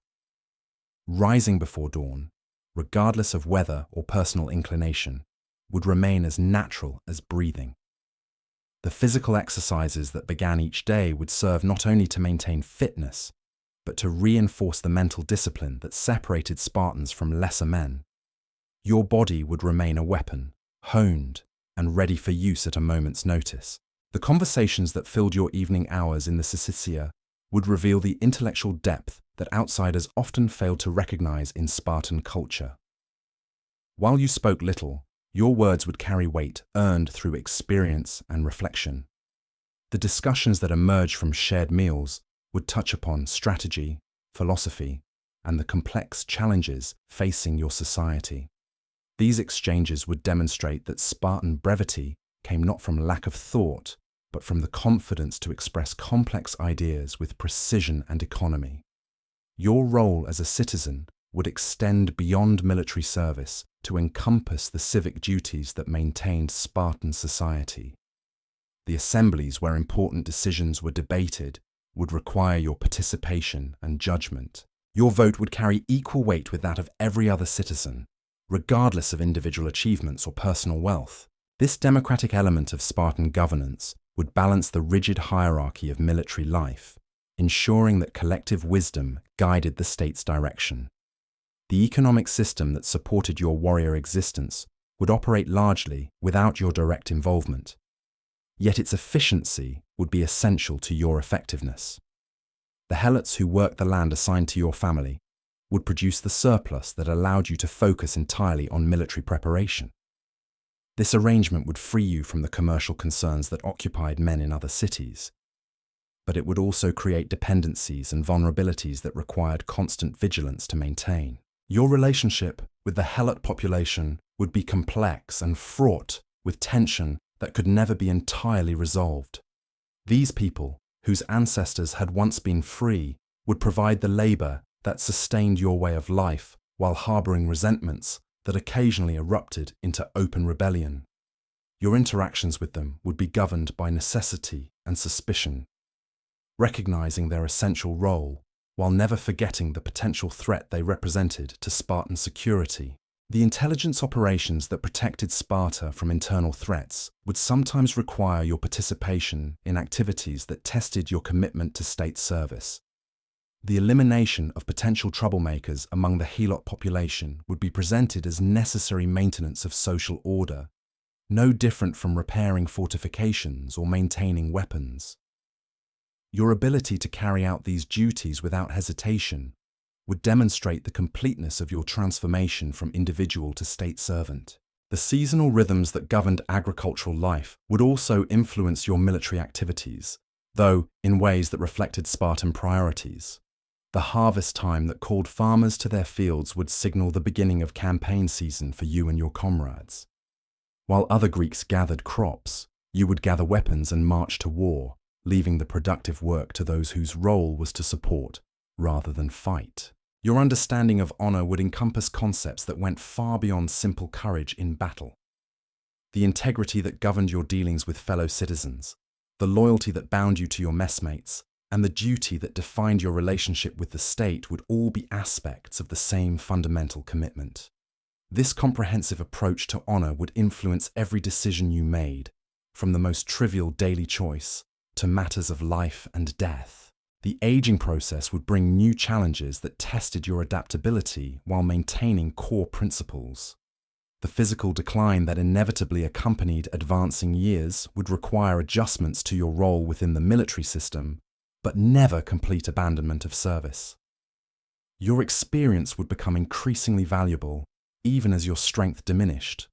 S1: Rising before dawn, regardless of weather or personal inclination, would remain as natural as breathing. The physical exercises that began each day would serve not only to maintain fitness, but to reinforce the mental discipline that separated Spartans from lesser men. Your body would remain a weapon, honed and ready for use at a moment's notice. The conversations that filled your evening hours in the Syssitia would reveal the intellectual depth that outsiders often failed to recognize in Spartan culture. While you spoke little, your words would carry weight earned through experience and reflection. The discussions that emerged from shared meals would touch upon strategy, philosophy, and the complex challenges facing your society. These exchanges would demonstrate that Spartan brevity came not from lack of thought, but from the confidence to express complex ideas with precision and economy. Your role as a citizen would extend beyond military service to encompass the civic duties that maintained Spartan society. The assemblies where important decisions were debated would require your participation and judgment. Your vote would carry equal weight with that of every other citizen, regardless of individual achievements or personal wealth. This democratic element of Spartan governance would balance the rigid hierarchy of military life, ensuring that collective wisdom guided the state's direction. The economic system that supported your warrior existence would operate largely without your direct involvement, yet its efficiency would be essential to your effectiveness. The helots who worked the land assigned to your family would produce the surplus that allowed you to focus entirely on military preparation. This arrangement would free you from the commercial concerns that occupied men in other cities, but it would also create dependencies and vulnerabilities that required constant vigilance to maintain. Your relationship with the helot population would be complex and fraught with tension that could never be entirely resolved. These people, whose ancestors had once been free, would provide the labor that sustained your way of life while harboring resentments that occasionally erupted into open rebellion. Your interactions with them would be governed by necessity and suspicion, recognizing their essential role while never forgetting the potential threat they represented to Spartan security. The intelligence operations that protected Sparta from internal threats would sometimes require your participation in activities that tested your commitment to state service. The elimination of potential troublemakers among the Helot population would be presented as necessary maintenance of social order, no different from repairing fortifications or maintaining weapons. Your ability to carry out these duties without hesitation would demonstrate the completeness of your transformation from individual to state servant. The seasonal rhythms that governed agricultural life would also influence your military activities, though in ways that reflected Spartan priorities. The harvest time that called farmers to their fields would signal the beginning of campaign season for you and your comrades. While other Greeks gathered crops, you would gather weapons and march to war, leaving the productive work to those whose role was to support rather than fight. Your understanding of honor would encompass concepts that went far beyond simple courage in battle. The integrity that governed your dealings with fellow citizens, the loyalty that bound you to your messmates, and the duty that defined your relationship with the state would all be aspects of the same fundamental commitment. This comprehensive approach to honor would influence every decision you made, from the most trivial daily choice to matters of life and death. The aging process would bring new challenges that tested your adaptability while maintaining core principles. The physical decline that inevitably accompanied advancing years would require adjustments to your role within the military system, but never complete abandonment of service. Your experience would become increasingly valuable, even as your strength diminished,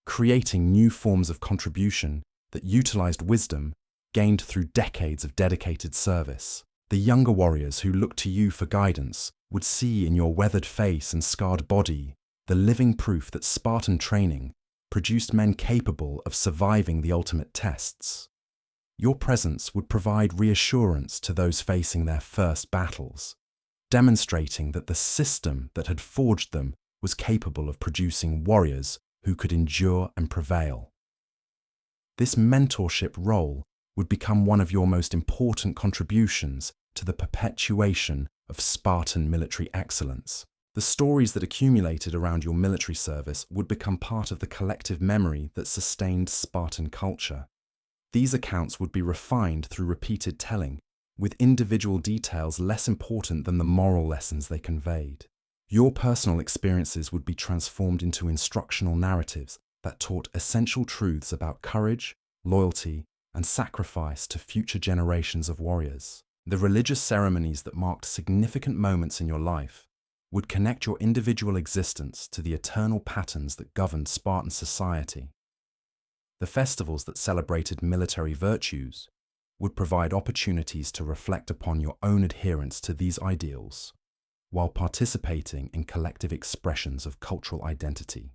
S1: creating new forms of contribution that utilized wisdom gained through decades of dedicated service. The younger warriors who looked to you for guidance would see in your weathered face and scarred body the living proof that Spartan training produced men capable of surviving the ultimate tests. Your presence would provide reassurance to those facing their first battles, demonstrating that the system that had forged them was capable of producing warriors who could endure and prevail. This mentorship role would become one of your most important contributions to the perpetuation of Spartan military excellence. The stories that accumulated around your military service would become part of the collective memory that sustained Spartan culture. These accounts would be refined through repeated telling, with individual details less important than the moral lessons they conveyed. Your personal experiences would be transformed into instructional narratives that taught essential truths about courage, loyalty, and sacrifice to future generations of warriors. The religious ceremonies that marked significant moments in your life would connect your individual existence to the eternal patterns that governed Spartan society. The festivals that celebrated military virtues would provide opportunities to reflect upon your own adherence to these ideals, while participating in collective expressions of cultural identity.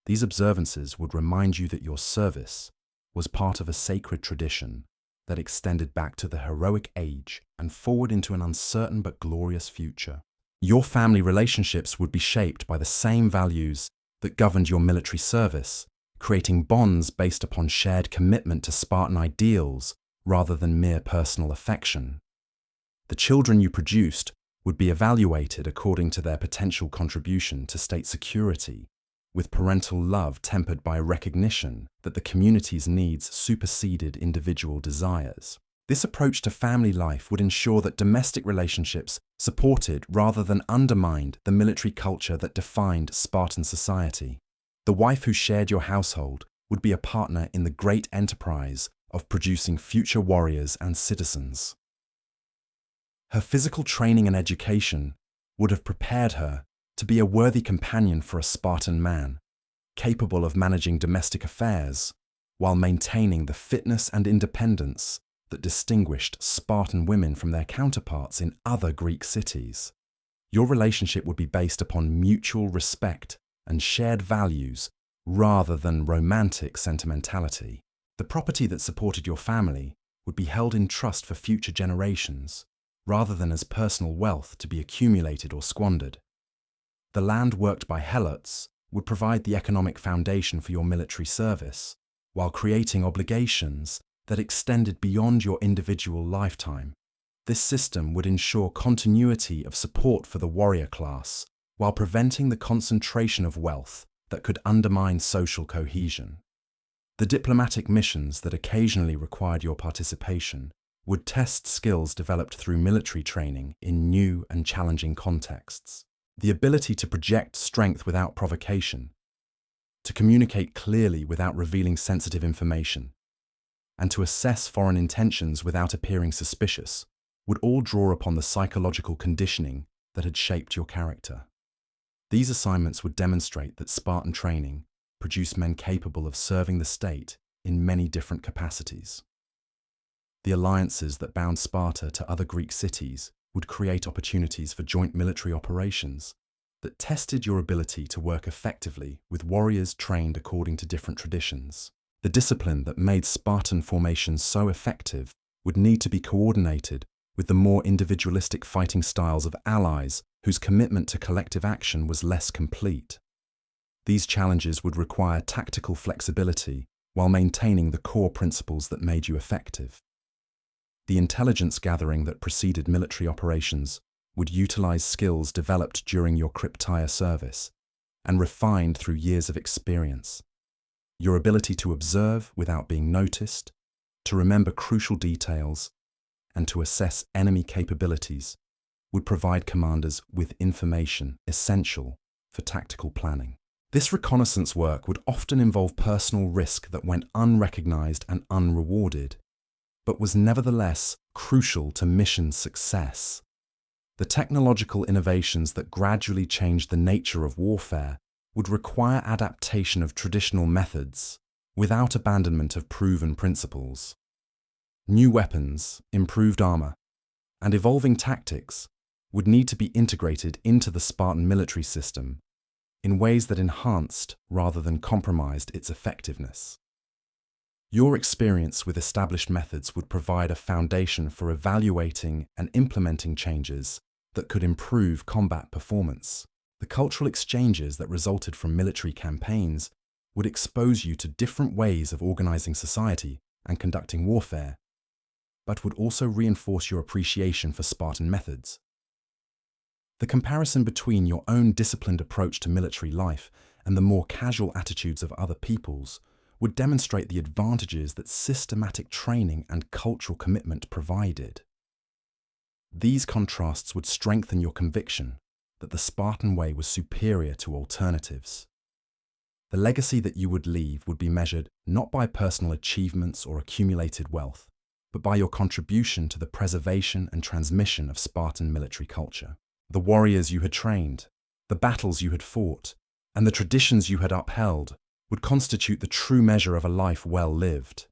S1: These observances would remind you that your service was part of a sacred tradition that extended back to the heroic age and forward into an uncertain but glorious future. Your family relationships would be shaped by the same values that governed your military service, creating bonds based upon shared commitment to Spartan ideals rather than mere personal affection. The children you produced would be evaluated according to their potential contribution to state security, with parental love tempered by recognition that the community's needs superseded individual desires. This approach to family life would ensure that domestic relationships supported rather than undermined the military culture that defined Spartan society. The wife who shared your household would be a partner in the great enterprise of producing future warriors and citizens. Her physical training and education would have prepared her to be a worthy companion for a Spartan man, capable of managing domestic affairs while maintaining the fitness and independence that distinguished Spartan women from their counterparts in other Greek cities. Your relationship would be based upon mutual respect and shared values rather than romantic sentimentality. The property that supported your family would be held in trust for future generations, rather than as personal wealth to be accumulated or squandered. The land worked by helots would provide the economic foundation for your military service, while creating obligations that extended beyond your individual lifetime. This system would ensure continuity of support for the warrior class, while preventing the concentration of wealth that could undermine social cohesion. The diplomatic missions that occasionally required your participation would test skills developed through military training in new and challenging contexts. The ability to project strength without provocation, to communicate clearly without revealing sensitive information, and to assess foreign intentions without appearing suspicious would all draw upon the psychological conditioning that had shaped your character. These assignments would demonstrate that Spartan training produced men capable of serving the state in many different capacities. The alliances that bound Sparta to other Greek cities would create opportunities for joint military operations that tested your ability to work effectively with warriors trained according to different traditions. The discipline that made Spartan formations so effective would need to be coordinated with the more individualistic fighting styles of allies whose commitment to collective action was less complete. These challenges would require tactical flexibility while maintaining the core principles that made you effective. The intelligence gathering that preceded military operations would utilize skills developed during your cryptire service and refined through years of experience. Your ability to observe without being noticed, to remember crucial details, and to assess enemy capabilities would provide commanders with information essential for tactical planning. This reconnaissance work would often involve personal risk that went unrecognized and unrewarded, but was nevertheless crucial to mission success. The technological innovations that gradually changed the nature of warfare would require adaptation of traditional methods without abandonment of proven principles. New weapons, improved armor, and evolving tactics would need to be integrated into the Spartan military system in ways that enhanced rather than compromised its effectiveness. Your experience with established methods would provide a foundation for evaluating and implementing changes that could improve combat performance. The cultural exchanges that resulted from military campaigns would expose you to different ways of organizing society and conducting warfare, but would also reinforce your appreciation for Spartan methods. The comparison between your own disciplined approach to military life and the more casual attitudes of other peoples would demonstrate the advantages that systematic training and cultural commitment provided. These contrasts would strengthen your conviction that the Spartan way was superior to alternatives. The legacy that you would leave would be measured not by personal achievements or accumulated wealth, but by your contribution to the preservation and transmission of Spartan military culture. The warriors you had trained, the battles you had fought, and the traditions you had upheld would constitute the true measure of a life well lived.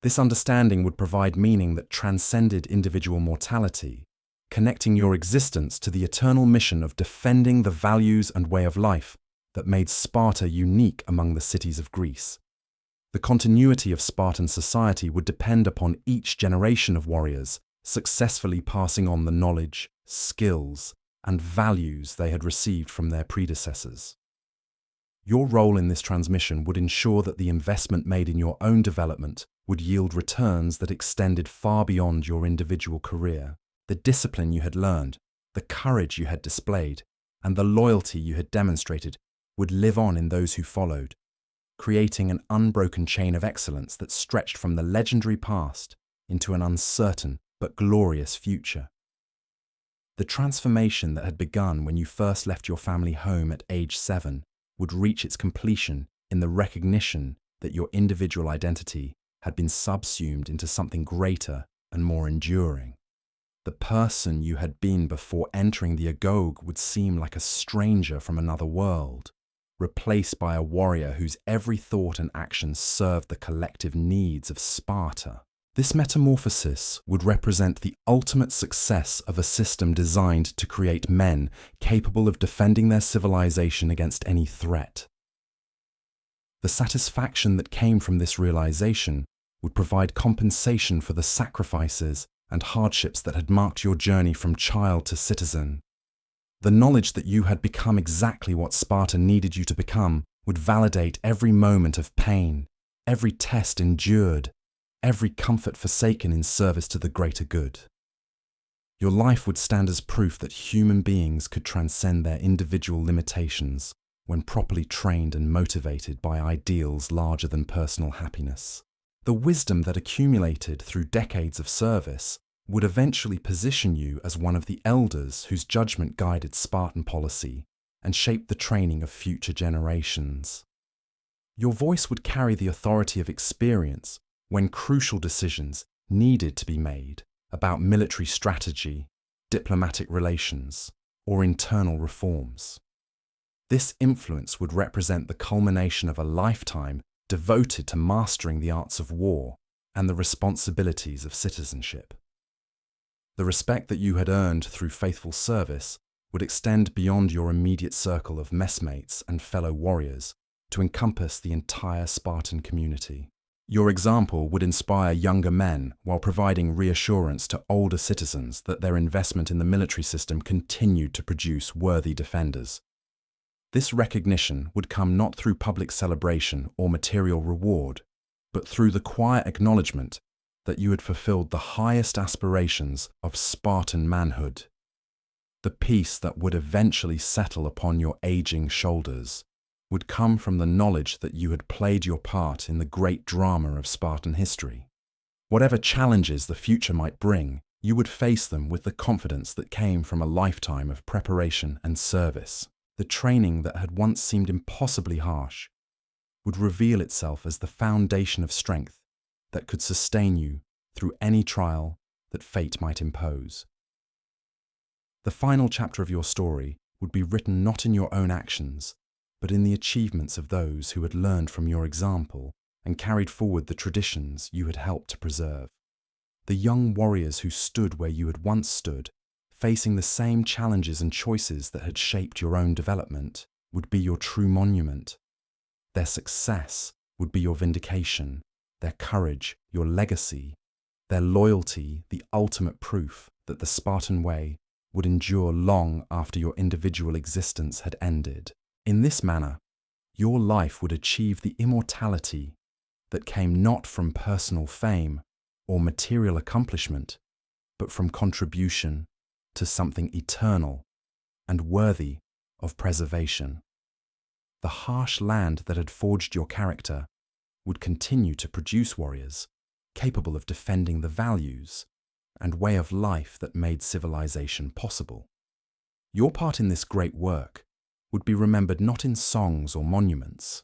S1: This understanding would provide meaning that transcended individual mortality, connecting your existence to the eternal mission of defending the values and way of life that made Sparta unique among the cities of Greece. The continuity of Spartan society would depend upon each generation of warriors successfully passing on the knowledge, skills, and values they had received from their predecessors. Your role in this transmission would ensure that the investment made in your own development would yield returns that extended far beyond your individual career. The discipline you had learned, the courage you had displayed, and the loyalty you had demonstrated would live on in those who followed, creating an unbroken chain of excellence that stretched from the legendary past into an uncertain but glorious future. The transformation that had begun when you first left your family home at age 7 would reach its completion in the recognition that your individual identity had been subsumed into something greater and more enduring. The person you had been before entering the agoge would seem like a stranger from another world, replaced by a warrior whose every thought and action served the collective needs of Sparta. This metamorphosis would represent the ultimate success of a system designed to create men capable of defending their civilization against any threat. The satisfaction that came from this realization would provide compensation for the sacrifices and hardships that had marked your journey from child to citizen. The knowledge that you had become exactly what Sparta needed you to become would validate every moment of pain, every test endured, every comfort forsaken in service to the greater good. Your life would stand as proof that human beings could transcend their individual limitations when properly trained and motivated by ideals larger than personal happiness. The wisdom that accumulated through decades of service would eventually position you as one of the elders whose judgment guided Spartan policy and shaped the training of future generations. Your voice would carry the authority of experience when crucial decisions needed to be made about military strategy, diplomatic relations, or internal reforms. This influence would represent the culmination of a lifetime devoted to mastering the arts of war and the responsibilities of citizenship. The respect that you had earned through faithful service would extend beyond your immediate circle of messmates and fellow warriors to encompass the entire Spartan community. Your example would inspire younger men while providing reassurance to older citizens that their investment in the military system continued to produce worthy defenders. This recognition would come not through public celebration or material reward, but through the quiet acknowledgement that you had fulfilled the highest aspirations of Spartan manhood. The peace that would eventually settle upon your aging shoulders would come from the knowledge that you had played your part in the great drama of Spartan history. Whatever challenges the future might bring, you would face them with the confidence that came from a lifetime of preparation and service. The training that had once seemed impossibly harsh would reveal itself as the foundation of strength that could sustain you through any trial that fate might impose. The final chapter of your story would be written not in your own actions, but in the achievements of those who had learned from your example and carried forward the traditions you had helped to preserve. The young warriors who stood where you had once stood, facing the same challenges and choices that had shaped your own development, would be your true monument. Their success would be your vindication, their courage your legacy, their loyalty the ultimate proof that the Spartan way would endure long after your individual existence had ended. In this manner, your life would achieve the immortality that came not from personal fame or material accomplishment, but from contribution to something eternal and worthy of preservation. The harsh land that had forged your character would continue to produce warriors capable of defending the values and way of life that made civilization possible. Your part in this great work would be remembered not in songs or monuments,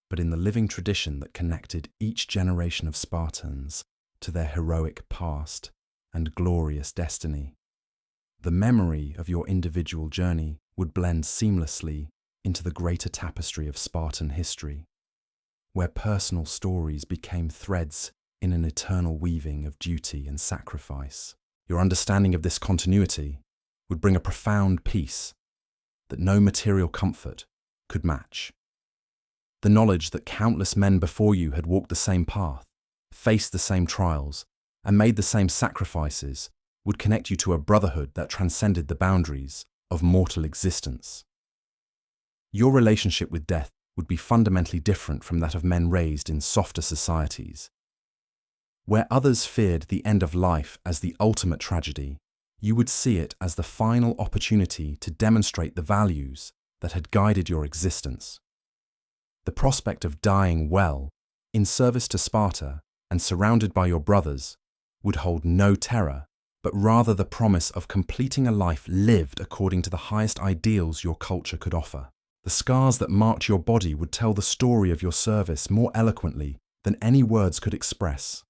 S1: but in the living tradition that connected each generation of Spartans to their heroic past and glorious destiny. The memory of your individual journey would blend seamlessly into the greater tapestry of Spartan history, where personal stories became threads in an eternal weaving of duty and sacrifice. Your understanding of this continuity would bring a profound peace that no material comfort could match. The knowledge that countless men before you had walked the same path, faced the same trials, and made the same sacrifices would connect you to a brotherhood that transcended the boundaries of mortal existence. Your relationship with death would be fundamentally different from that of men raised in softer societies. Where others feared the end of life as the ultimate tragedy, you would see it as the final opportunity to demonstrate the values that had guided your existence. The prospect of dying well, in service to Sparta and surrounded by your brothers, would hold no terror, but rather the promise of completing a life lived according to the highest ideals your culture could offer. The scars that marked your body would tell the story of your service more eloquently than any words could express.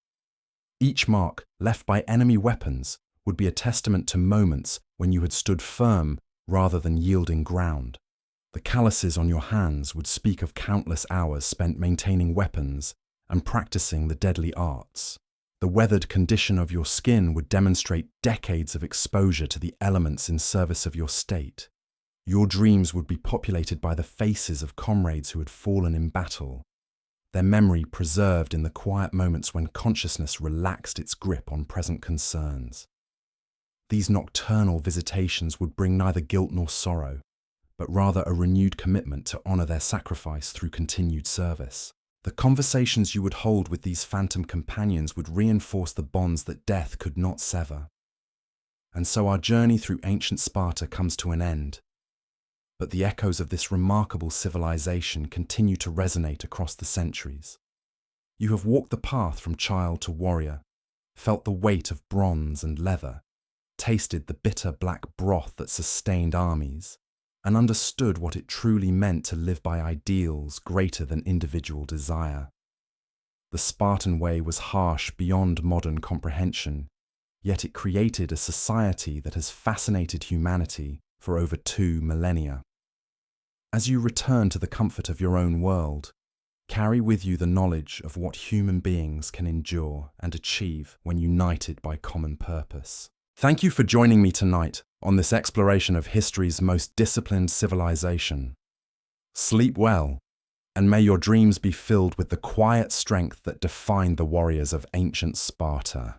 S1: Each mark left by enemy weapons would be a testament to moments when you had stood firm rather than yielding ground. The calluses on your hands would speak of countless hours spent maintaining weapons and practicing the deadly arts. The weathered condition of your skin would demonstrate decades of exposure to the elements in service of your state. Your dreams would be populated by the faces of comrades who had fallen in battle, their memory preserved in the quiet moments when consciousness relaxed its grip on present concerns. These nocturnal visitations would bring neither guilt nor sorrow, but rather a renewed commitment to honor their sacrifice through continued service. The conversations you would hold with these phantom companions would reinforce the bonds that death could not sever. And so our journey through ancient Sparta comes to an end. But the echoes of this remarkable civilization continue to resonate across the centuries. You have walked the path from child to warrior, felt the weight of bronze and leather, tasted the bitter black broth that sustained armies, and understood what it truly meant to live by ideals greater than individual desire. The Spartan way was harsh beyond modern comprehension, yet it created a society that has fascinated humanity for over 2 millennia. As you return to the comfort of your own world, carry with you the knowledge of what human beings can endure and achieve when united by common purpose. Thank you for joining me tonight on this exploration of history's most disciplined civilization. Sleep well, and may your dreams be filled with the quiet strength that defined the warriors of ancient Sparta.